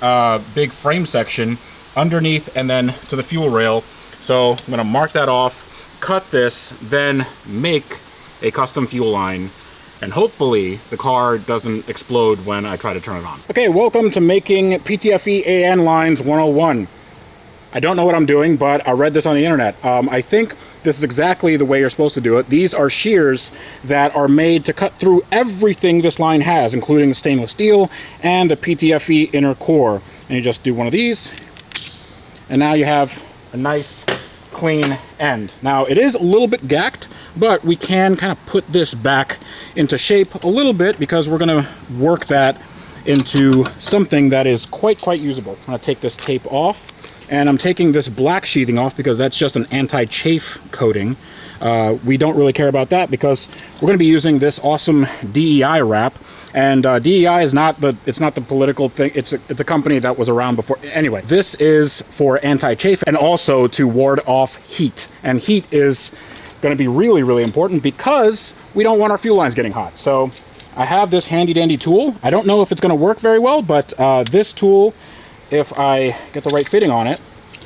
C: big frame section, underneath and then to the fuel rail. So I'm gonna mark that off, cut this, then make a custom fuel line, and hopefully the car doesn't explode when I try to turn it on. Okay, welcome to making PTFE AN lines 101. I don't know what I'm doing, but I read this on the internet. I think this is exactly the way you're supposed to do it. These are shears that are made to cut through everything this line has, including the stainless steel and the PTFE inner core. And you just do one of these, and now you have a nice clean end. Now it is a little bit gacked, but we can kind of put this back into shape a little bit because we're gonna work that into something that is quite usable. I'm gonna take this tape off, And I'm taking this black sheathing off because that's just an anti-chafe coating. We don't really care about that because we're going to be using this awesome DEI wrap. And DEI is not the political thing. It's a company that was around before. Anyway, this is for anti-chafe and also to ward off heat. And heat is going to be really, really important because we don't want our fuel lines getting hot. So I have this handy dandy tool. I don't know if it's going to work very well, but this tool, if I get the right fitting on it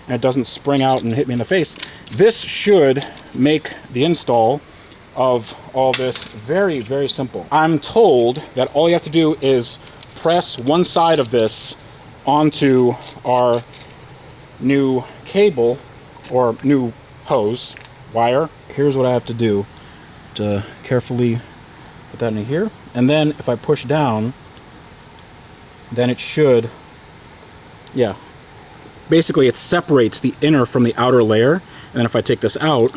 C: and it doesn't spring out and hit me in the face, this should make the install of all this very, very simple. I'm told that all you have to do is press one side of this onto our new cable or new hose wire. Here's what I have to do to carefully put that in here. And then if I push down, then it should, yeah. Basically it separates the inner from the outer layer. And then if I take this out,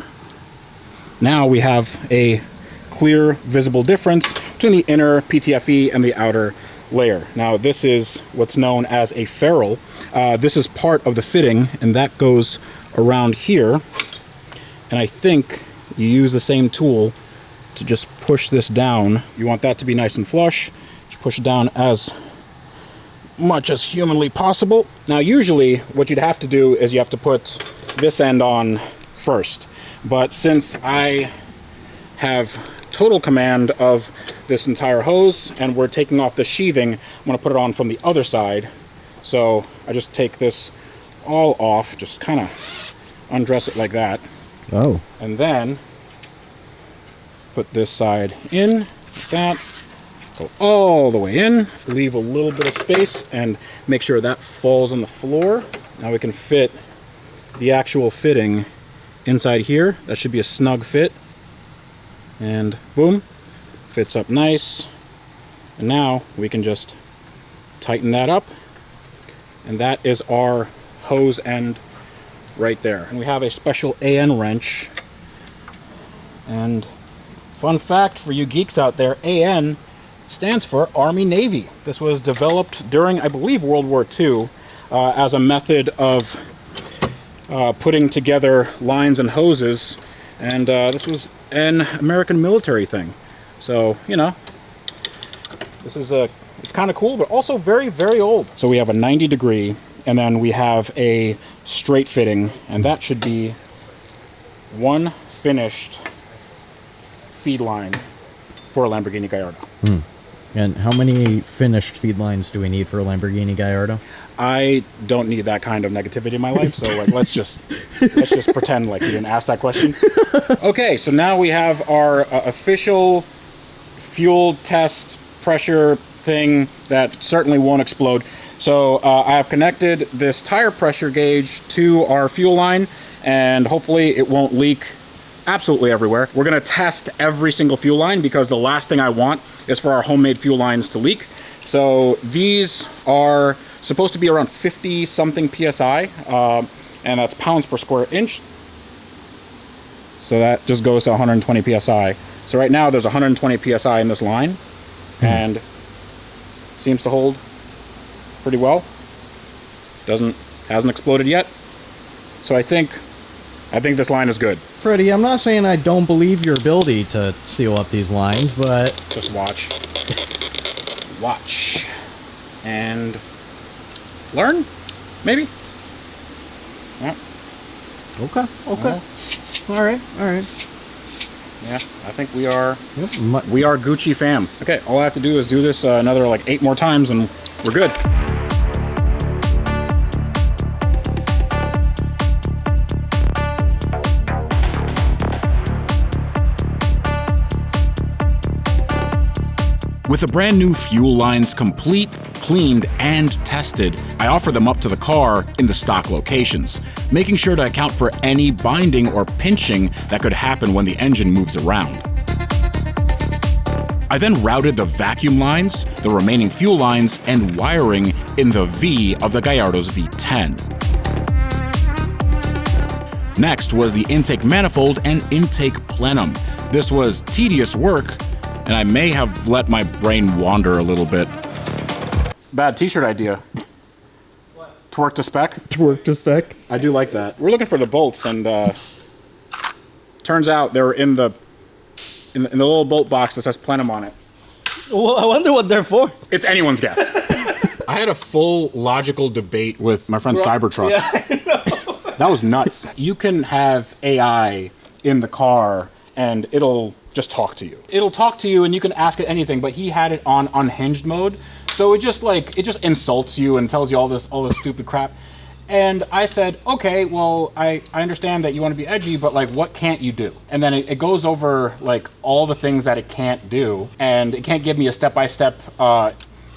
C: now we have a clear visible difference between the inner PTFE and the outer layer. Now this is what's known as a ferrule. This is part of the fitting and that goes around here. And I think you use the same tool to just push this down. You want that to be nice and flush. Just push it down as much as humanly possible. Now usually what you'd have to do is you have to put this end on first. But since I have total command of this entire hose and we're taking off the sheathing, I'm going to put it on from the other side. So I just take this all off, just kind of undress it like that.
D: Oh.
C: And then put this side in, like that. Go all the way in, leave a little bit of space and make sure that falls on the floor. Now we can fit the actual fitting inside here. That should be a snug fit. And boom, fits up nice. And now we can just tighten that up. And that is our hose end right there. And we have a special AN wrench. And fun fact for you geeks out there, AN stands for Army Navy. This was developed during, I believe, World War II as a method of putting together lines and hoses. And this was an American military thing. So, you know, this is it's kind of cool, but also very, very old. So we have a 90 degree, and then we have a straight fitting, and that should be one finished feed line for a Lamborghini Gallardo.
D: And how many finished feed lines do we need for a Lamborghini Gallardo?
C: I don't need that kind of negativity in my life, so like let's just pretend like you didn't ask that question. Okay, so now we have our official fuel test pressure thing that certainly won't explode. So I have connected this tire pressure gauge to our fuel line, and hopefully it won't leak absolutely everywhere. We're going to test every single fuel line because the last thing I want is for our homemade fuel lines to leak. So these are supposed to be around 50 something PSI, and that's pounds per square inch. So that just goes to 120 PSI. So right now there's 120 PSI in this line, and seems to hold pretty well. Hasn't exploded yet. So I think this line is good.
D: Freddie, I'm not saying I don't believe your ability to seal up these lines, but
C: Just watch. Watch. And learn? Maybe? Yeah.
D: okay. All right.
C: Yeah, I think we are
D: Yep.
C: we are Gucci fam. Okay, all I have to do is do this another like 8 more times and we're good.
A: With the brand new fuel lines complete, cleaned, and tested, I offer them up to the car in the stock locations, making sure to account for any binding or pinching that could happen when the engine moves around. I then routed the vacuum lines, the remaining fuel lines, and wiring in the V of the Gallardo's V10. Next was the intake manifold and intake plenum. This was tedious work, and I may have let my brain wander a little bit.
C: Bad t-shirt idea.
B: What?
C: Twerk to spec.
D: Twerk to spec.
C: I do like that. We're looking for the bolts, and turns out they were in the little bolt box that says Plenum on it.
B: Well, I wonder what they're for.
C: It's anyone's guess. I had a full logical debate with my friend Cybertruck.
B: Yeah, I know.
C: That was nuts. You can have AI in the car and it'll just talk to you. It'll talk to you and you can ask it anything, but he had it on unhinged mode. So it just insults you and tells you all this stupid crap. And I said, okay, well, I understand that you want to be edgy, but like, what can't you do? And then it goes over like all the things that it can't do, and it can't give me a step-by-step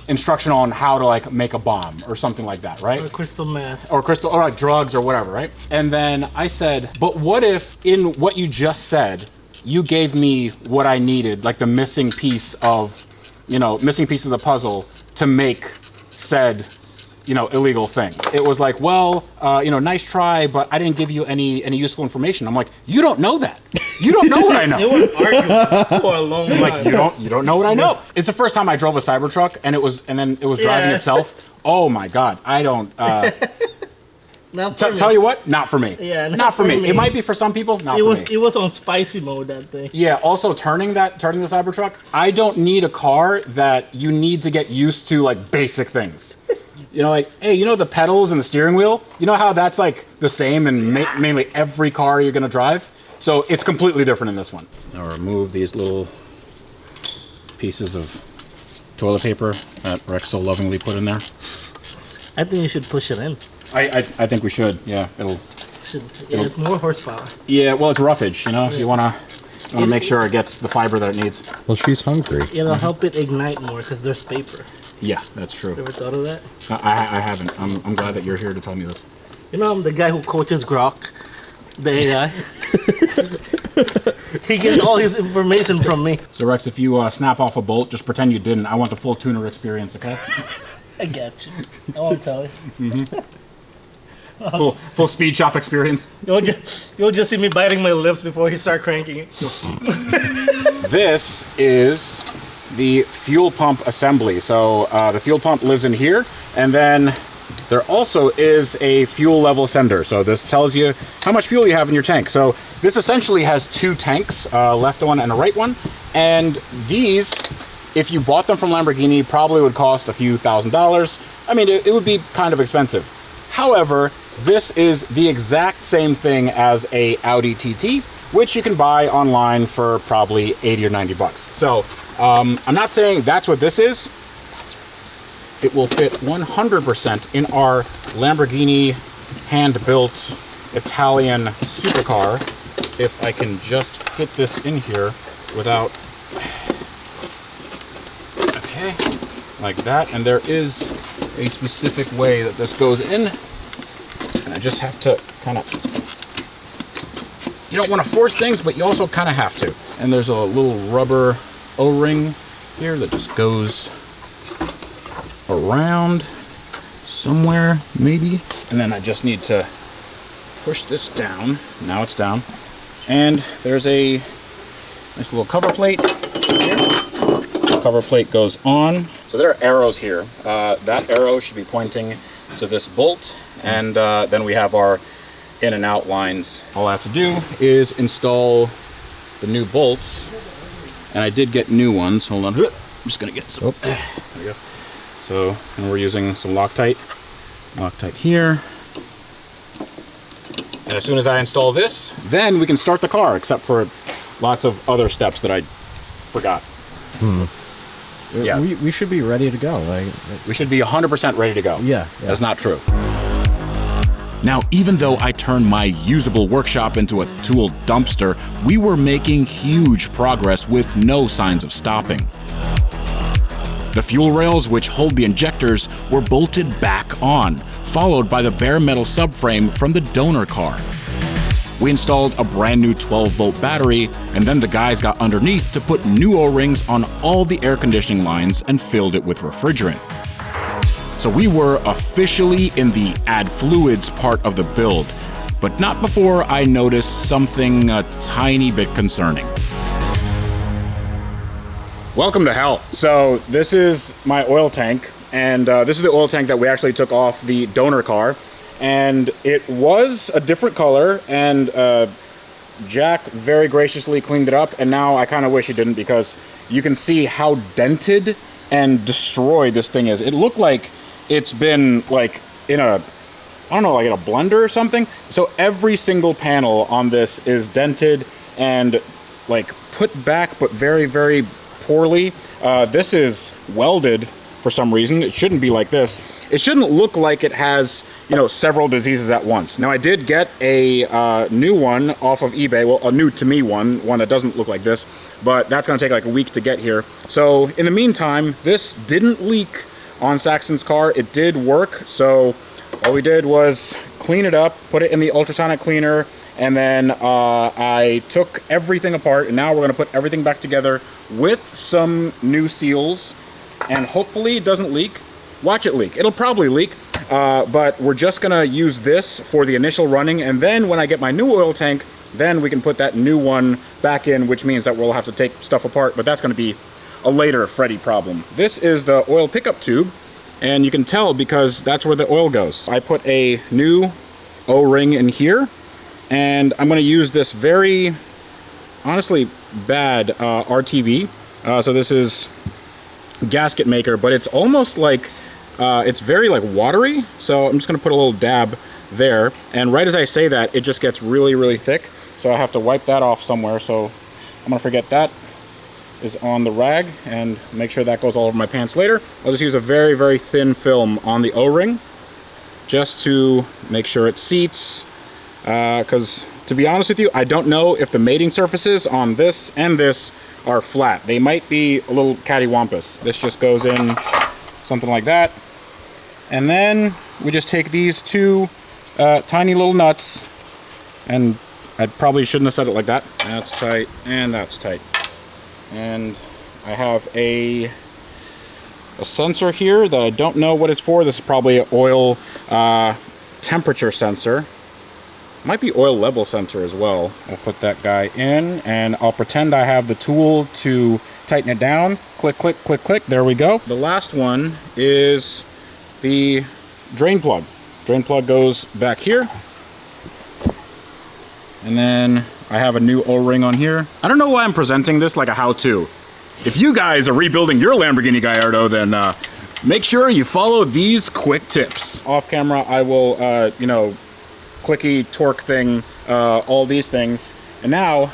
C: instruction on how to like make a bomb or something like that, right?
B: Or crystal meth.
C: Or like drugs or whatever, right? And then I said, but what if in what you just said, you gave me what I needed, like the missing piece of the puzzle to make said illegal thing. It was like, well, nice try, but I didn't give you any useful information. I'm like, you don't know that. You don't know what I know.
B: They were arguing for a long time.
C: Like, you don't know what I know. It's the first time I drove a Cybertruck, and it was driving itself. Oh my God, I don't. Tell you what, not for me.
B: Yeah,
C: not for me. It might be for some people. Not for me.
B: It was on spicy mode, that thing.
C: Yeah. Also, turning the Cybertruck, I don't need a car that you need to get used to like basic things. Like, hey, the pedals and the steering wheel? You know how that's like the same in mainly every car you're gonna drive? So it's completely different in this one. Now remove these little pieces of toilet paper that Rex so lovingly put in there.
B: I think you should push it in.
C: I think we should. Yeah,
B: it's more horsepower.
C: Yeah, well, it's roughage. You wanna make sure it gets the fiber that it needs.
D: Well, she's hungry.
B: It'll help it ignite more because there's paper.
C: Yeah, that's true.
B: You ever thought of that?
C: I haven't. I'm glad that you're here to tell me this.
B: I'm the guy who coaches Grok, the AI. He gets all his information from me.
C: So Rex, if you snap off a bolt, just pretend you didn't. I want the full tuner experience, okay?
B: I got you. I won't tell you.
C: Mm-hmm. Full speed shop experience.
B: You'll just see me biting my lips before he start cranking it.
C: This is the fuel pump assembly. So the fuel pump lives in here, and then there also is a fuel level sender. So this tells you how much fuel you have in your tank. So this essentially has two tanks, a left one and a right one. And these, if you bought them from Lamborghini, probably would cost a few $1,000s. I mean, it would be kind of expensive. However, this is the exact same thing as a Audi TT, which you can buy online for probably 80 or 90 bucks. So I'm not saying that's what this is. It will fit 100% in our Lamborghini hand-built Italian supercar. If I can just fit this in here without, okay, like that. And there is a specific way that this goes in. And I just have to kind of, you don't want to force things, but you also kind of have to. And there's a little rubber O-ring here that just goes around somewhere, maybe. And then I just need to push this down. Now it's down. And there's a nice little cover plate here. The cover plate goes on. So there are arrows here. That arrow should be pointing to this bolt. And then we have our in and out lines. All I have to do is install the new bolts. And I did get new ones. Hold on. I'm just gonna get some. There we go. So, and we're using some Loctite. Loctite here. And as soon as I install this, then we can start the car, except for lots of other steps that I forgot. Yeah.
D: We should be ready to go.
C: We should be 100% ready to go.
D: Yeah.
C: That's not true.
A: Now, even though I turned my usable workshop into a tool dumpster, we were making huge progress with no signs of stopping. The fuel rails, which hold the injectors, were bolted back on, followed by the bare metal subframe from the donor car. We installed a brand new 12-volt battery, and then the guys got underneath to put new O-rings on all the air conditioning lines and filled it with refrigerant. So we were officially in the add fluids part of the build, but not before I noticed something a tiny bit concerning.
C: Welcome to hell. So this is my oil tank, and this is the oil tank that we actually took off the donor car, and it was a different color, and Jack very graciously cleaned it up, and now I kind of wish he didn't, because you can see how dented and destroyed this thing is. It looked like it's been like in a, I don't know, like in a blender or something. So every single panel on this is dented and like put back, but very, very poorly. This is welded for some reason. It shouldn't be like this. It shouldn't look like it has, you know, several diseases at once. Now I did get a new one off of eBay. Well, a new to me one that doesn't look like this, but that's gonna take like a week to get here. So in the meantime, this didn't leak on Saxon's car. It did work. So all we did was clean it up, put it in the ultrasonic cleaner, and then I took everything apart, and now we're gonna put everything back together with some new seals, and hopefully it doesn't leak. Watch it leak. It'll probably leak, but we're just gonna use this for the initial running, and then when I get my new oil tank, then we can put that new one back in, which means that we'll have to take stuff apart, but that's gonna be a later Freddy problem. This is the oil pickup tube, and you can tell because that's where the oil goes. I put a new O-ring in here, and I'm gonna use this very, honestly, bad RTV. So this is gasket maker, but it's almost like, it's very like watery. So I'm just gonna put a little dab there. And right as I say that, it just gets really, really thick. So I have to wipe that off somewhere. So I'm gonna forget that is on the rag and make sure that goes all over my pants later. I'll just use a very, very thin film on the O-ring just to make sure it seats. Because to be honest with you, I don't know if the mating surfaces on this and this are flat. They might be a little cattywampus. This just goes in something like that. And then we just take these two tiny little nuts, and I probably shouldn't have said it like that. That's tight, and that's tight. And I have a sensor here that I don't know what it's for. This is probably an oil temperature sensor. Might be oil level sensor as well. I'll put that guy in, and I'll pretend I have the tool to tighten it down. Click, click, click, click. There we go. The last one is the drain plug. Drain plug goes back here. And then I have a new O-ring on here. I don't know why I'm presenting this like a how-to. If you guys are rebuilding your Lamborghini Gallardo, then make sure you follow these quick tips. Off camera, I will, you know, clicky torque thing, all these things. And now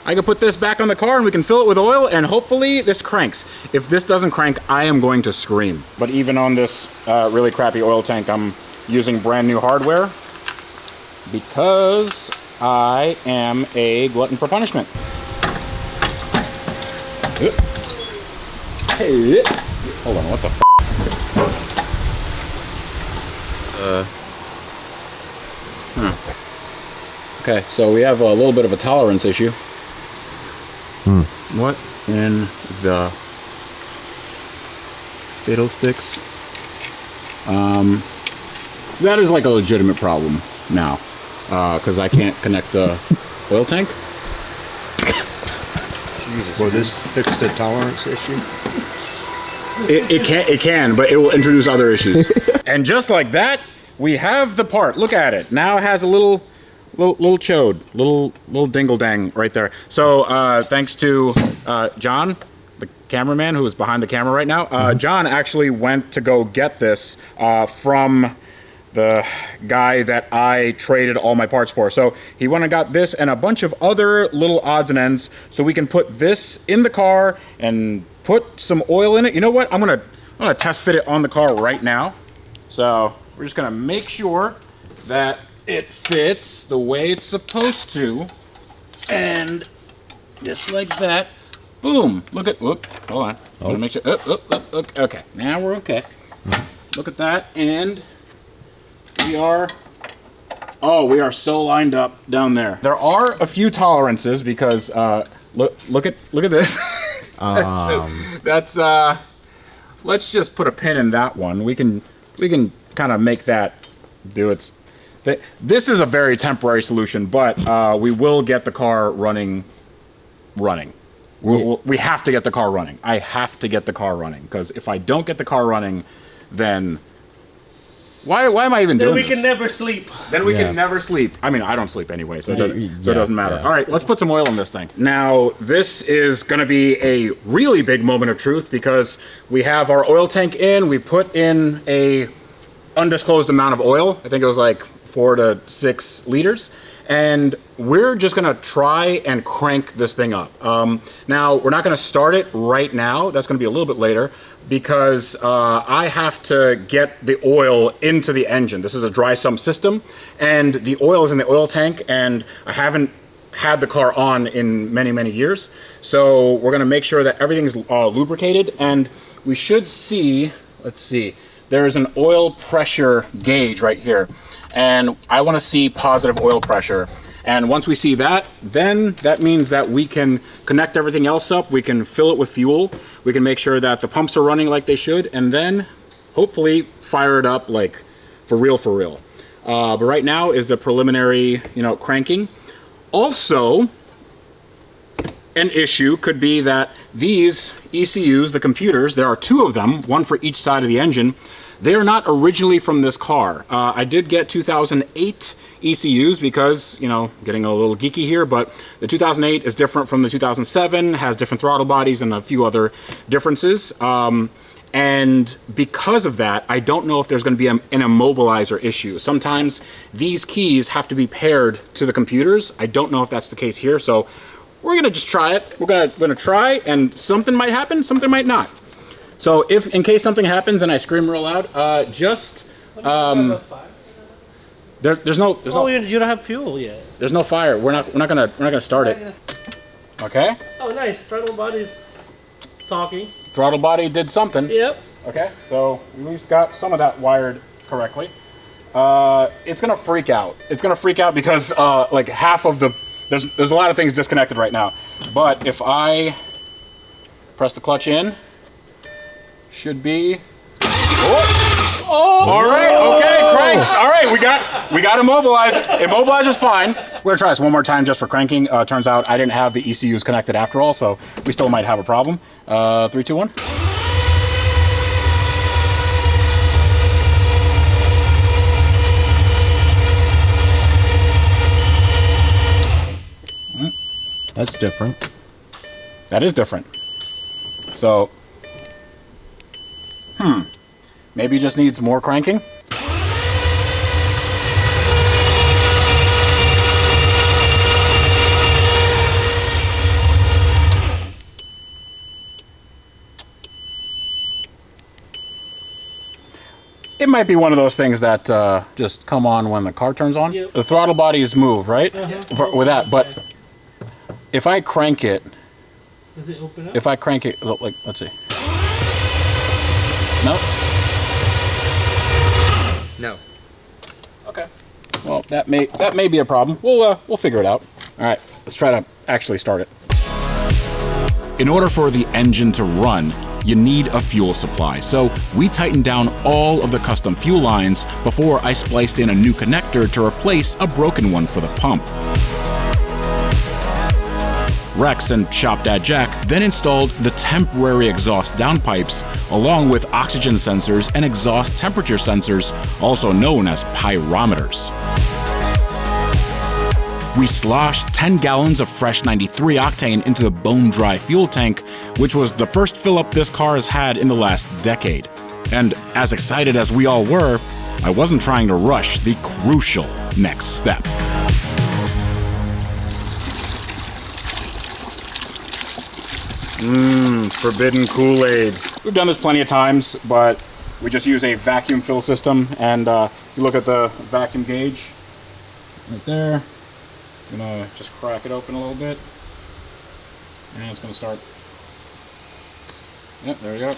C: I can put this back on the car and we can fill it with oil, and hopefully this cranks. If this doesn't crank, I am going to scream. But even on this really crappy oil tank, I'm using brand new hardware because I am a glutton for punishment. Hey, hold on, what the f? Okay, so we have a little bit of a tolerance issue. What in the fiddlesticks? So that is like a legitimate problem now, because I can't connect the oil tank.
F: Jesus, will this fix the tolerance issue?
C: It can, but it will introduce other issues. And just like that, we have the part. Look at it. Now it has a little chode, little dingle dang right there. So thanks to John, the cameraman who is behind the camera right now. John actually went to go get this from the guy that I traded all my parts for. So he went and got this and a bunch of other little odds and ends so we can put this in the car and put some oil in it. You know what? I'm gonna test fit it on the car right now. So we're just gonna make sure that it fits the way it's supposed to. And just like that, boom. Look at, whoop, hold on. I'm gonna make sure, okay, now we're okay. Look at that, and we are so lined up down there. There are a few tolerances because look at this. That's let's just put a pin in that one. We can kind of make that do its. This is a very temporary solution, but we will get the car running. We have to get the car running. I have to get the car running, because if I don't get the car running, then why am I even doing this?
B: Then we can never sleep.
C: Then we can never sleep. I mean, I don't sleep anyway, so it doesn't matter.
D: Yeah.
C: All right, let's put some oil in this thing. Now, this is going to be a really big moment of truth, because we have our oil tank in. We put in a undisclosed amount of oil. I think it was like 4 to 6 liters. And we're just gonna try and crank this thing up. Now, we're not gonna start it right now. That's gonna be a little bit later, because I have to get the oil into the engine. This is a dry sump system, and the oil is in the oil tank, and I haven't had the car on in many, many years. So we're gonna make sure that everything's lubricated, and we should see, let's see, there's an oil pressure gauge right here. And I want to see positive oil pressure. And once we see that, then that means that we can connect everything else up. We can fill it with fuel. We can make sure that the pumps are running like they should, and then hopefully fire it up like for real, for real. But right now is the preliminary, cranking. Also, an issue could be that these ECUs, the computers, there are 2 of them, one for each side of the engine. They are not originally from this car. I did get 2008 ECUs because, getting a little geeky here, but the 2008 is different from the 2007, has different throttle bodies and a few other differences. And because of that, I don't know if there's going to be an immobilizer issue. Sometimes these keys have to be paired to the computers. I don't know if that's the case here, so we're going to just try it. We're going to try, and something might happen, something might not. So if, in case something happens and I scream real loud, there's no.
B: Oh, you don't have fuel yet.
C: There's no fire. We're not gonna start it. Okay.
B: Oh, nice. Throttle body's talking.
C: Throttle body did something.
B: Yep.
C: Okay. So we at least got some of that wired correctly. It's gonna freak out. It's gonna freak out because like half of the there's a lot of things disconnected right now. But if I press the clutch in. Should be. Oh! All right. Okay, cranks. All right, we got immobilized. Immobilizer's fine. We're gonna try this one more time just for cranking. Turns out I didn't have the ECUs connected after all, so we still might have a problem. 3, 2, 1.
D: That's different.
C: That is different. So. Maybe just needs more cranking. It might be one of those things that just come on when the car turns on.
B: Yep.
C: The throttle bodies move, right? With that, but if I crank it,
B: does it open up?
C: If I crank it, like, let's see. No.
E: No.
C: Okay. Well, that may be a problem. We'll figure it out. All right, let's try to actually start it.
A: In order for the engine to run, you need a fuel supply, so we tightened down all of the custom fuel lines before I spliced in a new connector to replace a broken one for the pump. Rex and Shop Dad Jack then installed the temporary exhaust downpipes along with oxygen sensors and exhaust temperature sensors, also known as pyrometers. We sloshed 10 gallons of fresh 93 octane into the bone-dry fuel tank, which was the first fill-up this car has had in the last decade. And as excited as we all were, I wasn't trying to rush the crucial next step.
C: Forbidden Kool-Aid. We've done this plenty of times, but we just use a vacuum fill system. And if you look at the vacuum gauge right there, I'm gonna just crack it open a little bit, and it's gonna start. Yep, there we go.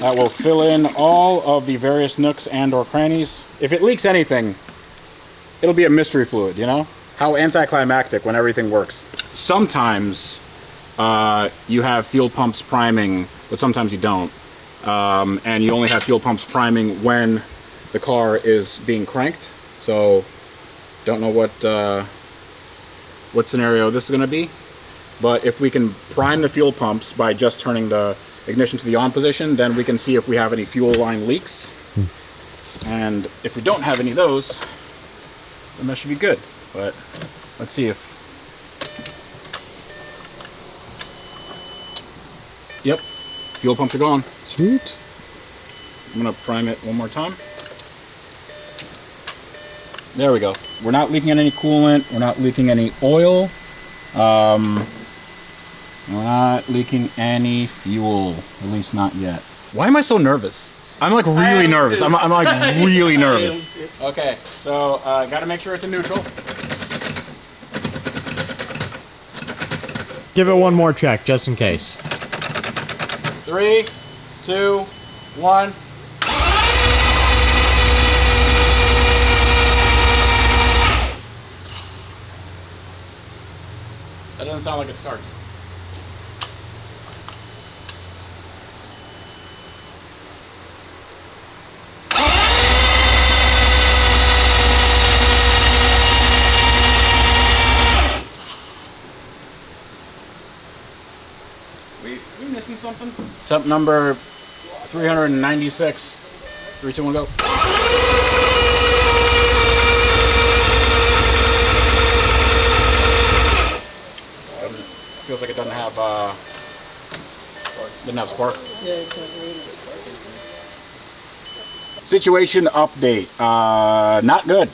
C: That will fill in all of the various nooks and or crannies. If it leaks anything, it'll be a mystery fluid, How anticlimactic when everything works. Sometimes you have fuel pumps priming, but sometimes you don't. And you only have fuel pumps priming when the car is being cranked. So don't know what scenario this is going to be. but if we can prime the fuel pumps by just turning the ignition to the on position, then we can see if we have any fuel line leaks. And if we don't have any of those, then that should be good. But let's see if... Yep, fuel pumps are gone.
D: Sweet.
C: I'm gonna prime it one more time. There we go. We're not leaking any coolant. We're not leaking any oil. We're not leaking any fuel, at least not yet. Why am I so nervous? I'm like really nervous. I'm like really nervous. Okay, so gotta make sure it's in neutral.
D: Give it one more check, just in case.
C: 3, 2, 1. That doesn't sound like it starts. We missing something? Temp number 396. 3, 2, 1, go. Feels like it doesn't have spark.
B: Yeah, it's not really spark.
C: Situation update. Not good.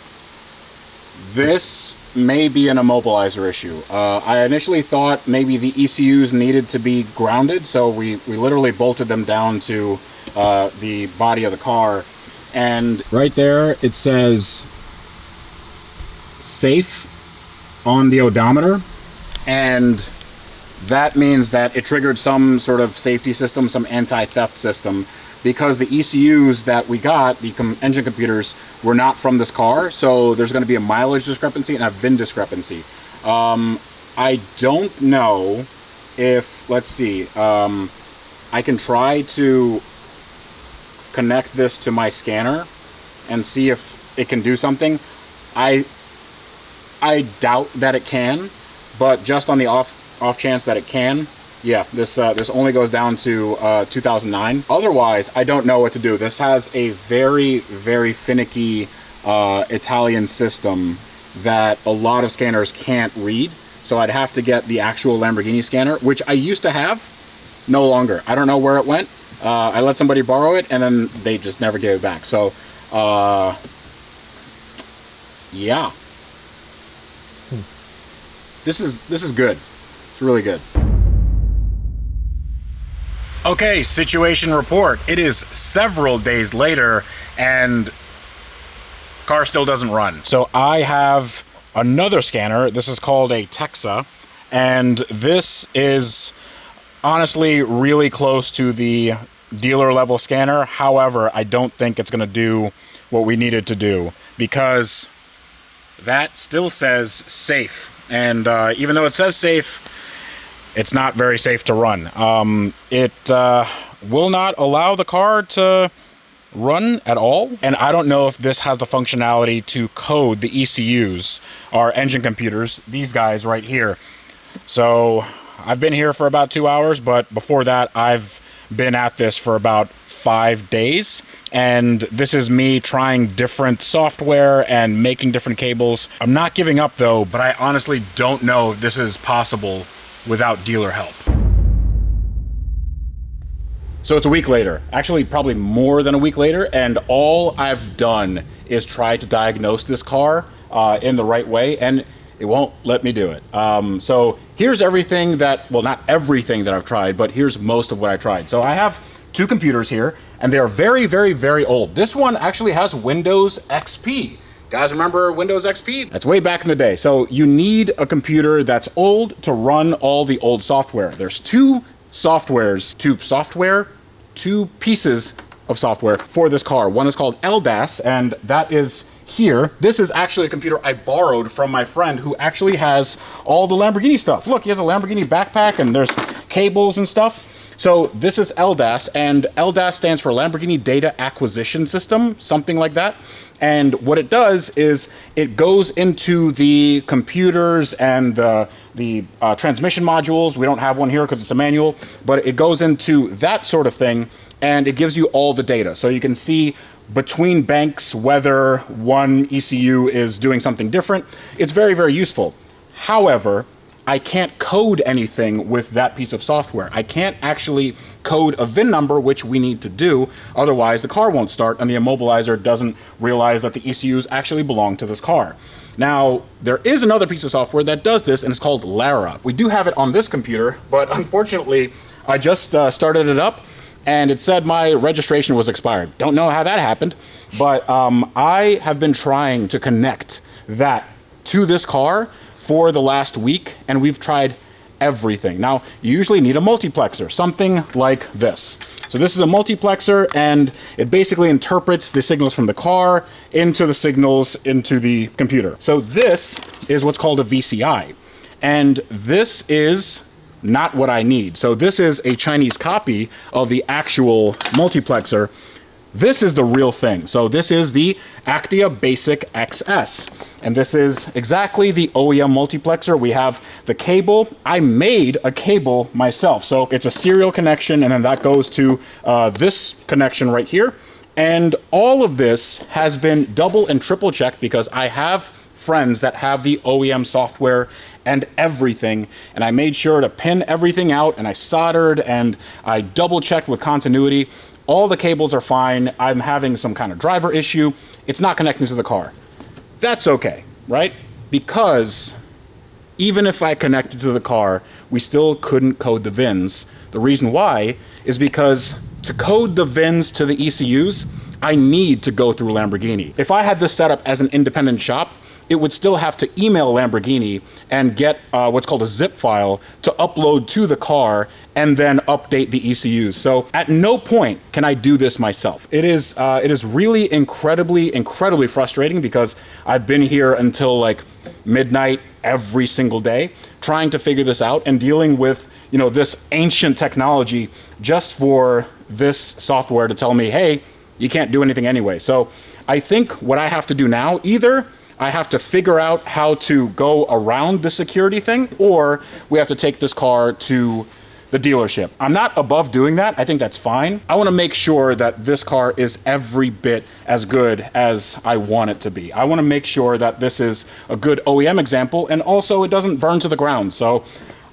C: This may be an immobilizer issue. I initially thought maybe the ECUs needed to be grounded, so we literally bolted them down to the body of the car. And right there it says safe on the odometer, and that means that it triggered some sort of safety system, some anti-theft system, because the ECUs that we got, the engine computers, were not from this car. So there's going to be a mileage discrepancy and a VIN discrepancy. I don't know if, let's see, I can try to connect this to my scanner and see if it can do something. I doubt that it can, but just on the off chance that it can, yeah, this only goes down to 2009. Otherwise, I don't know what to do. This has a very, very finicky Italian system that a lot of scanners can't read. So I'd have to get the actual Lamborghini scanner, which I used to have, no longer. I don't know where it went. I let somebody borrow it, and then they just never gave it back. So, yeah. This is good. It's really good. Okay, situation report. It is several days later, and car still doesn't run. So I have another scanner. This is called a Texa, and this is honestly really close to the dealer level scanner. However, I don't think it's going to do what we needed to do, because that still says safe. And even though it says safe, it's not very safe to run. It will not allow the car to run at all. And I don't know if this has the functionality to code the ECUs, our engine computers, these guys right here. So I've been here for about 2 hours, but before that, I've been at this for about 5 days. And this is me trying different software and making different cables. I'm not giving up though, but I honestly don't know if this is possible without dealer help. So it's a week later, actually probably more than a week later, and all I've done is try to diagnose this car in the right way, and it won't let me do it. So here's everything that, well, not everything that I've tried, but here's most of what I tried. So I have 2 computers here, and they are very, very, very old. This one actually has Windows XP. Guys, remember Windows XP? That's way back in the day. So you need a computer that's old to run all the old software. There's 2 pieces of software for this car. One is called LDAS, and that is here. This is actually a computer I borrowed from my friend who actually has all the Lamborghini stuff. Look, he has a Lamborghini backpack, and there's cables and stuff. So this is LDAS, and LDAS stands for Lamborghini Data Acquisition System, something like that. And what it does is it goes into the computers and the transmission modules. We don't have one here because it's a manual, but it goes into that sort of thing, and it gives you all the data. So you can see between banks whether one ECU is doing something different. It's very, very useful. However, I can't code anything with that piece of software. I can't actually code a VIN number, which we need to do. Otherwise, the car won't start and the immobilizer doesn't realize that the ECUs actually belong to this car. Now, there is another piece of software that does this, and it's called Lara. We do have it on this computer, but unfortunately, I just started it up and it said my registration was expired. Don't know how that happened, but I have been trying to connect that to this car for the last week, and we've tried everything. Now, you usually need a multiplexer, something like this. So this is a multiplexer, and it basically interprets the signals from the car into the signals into the computer. So this is what's called a VCI, and this is not what I need. So this is a Chinese copy of the actual multiplexer. This is the real thing. So this is the Actia Basic XS. And this is exactly the OEM multiplexer. We have the cable. I made a cable myself. So it's a serial connection, and then that goes to this connection right here. And all of this has been double and triple checked because I have friends that have the OEM software and everything, and I made sure to pin everything out, and I soldered, and I double checked with continuity. All the cables are fine. I'm having some kind of driver issue. It's not connecting to the car. That's okay, right? Because even if I connected to the car, we still couldn't code the VINs. The reason why is because to code the VINs to the ECUs, I need to go through Lamborghini. If I had this set up as an independent shop, it would still have to email Lamborghini and get what's called a zip file to upload to the car and then update the ECUs. So at no point can I do this myself. It is really incredibly frustrating because I've been here until like midnight every single day trying to figure this out and dealing with, you know, this ancient technology just for this software to tell me, hey, you can't do anything anyway. So I think what I have to do now, either I have to figure out how to go around the security thing, or we have to take this car to the dealership. I'm not above doing that. I think that's fine. I want to make sure that this car is every bit as good as I want it to be. I want to make sure that this is a good OEM example, and also it doesn't burn to the ground. So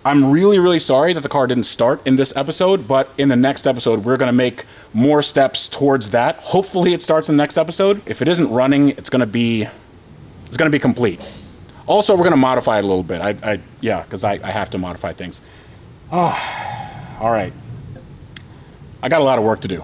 C: I'm really sorry that the car didn't start in this episode, but in the next episode, we're going to make more steps towards that. Hopefully it starts in the next episode. If it isn't running, it's going to be complete. Also, we're going to modify it a little bit. Yeah, because I have to modify things. Oh, all right. I got a lot of work to do.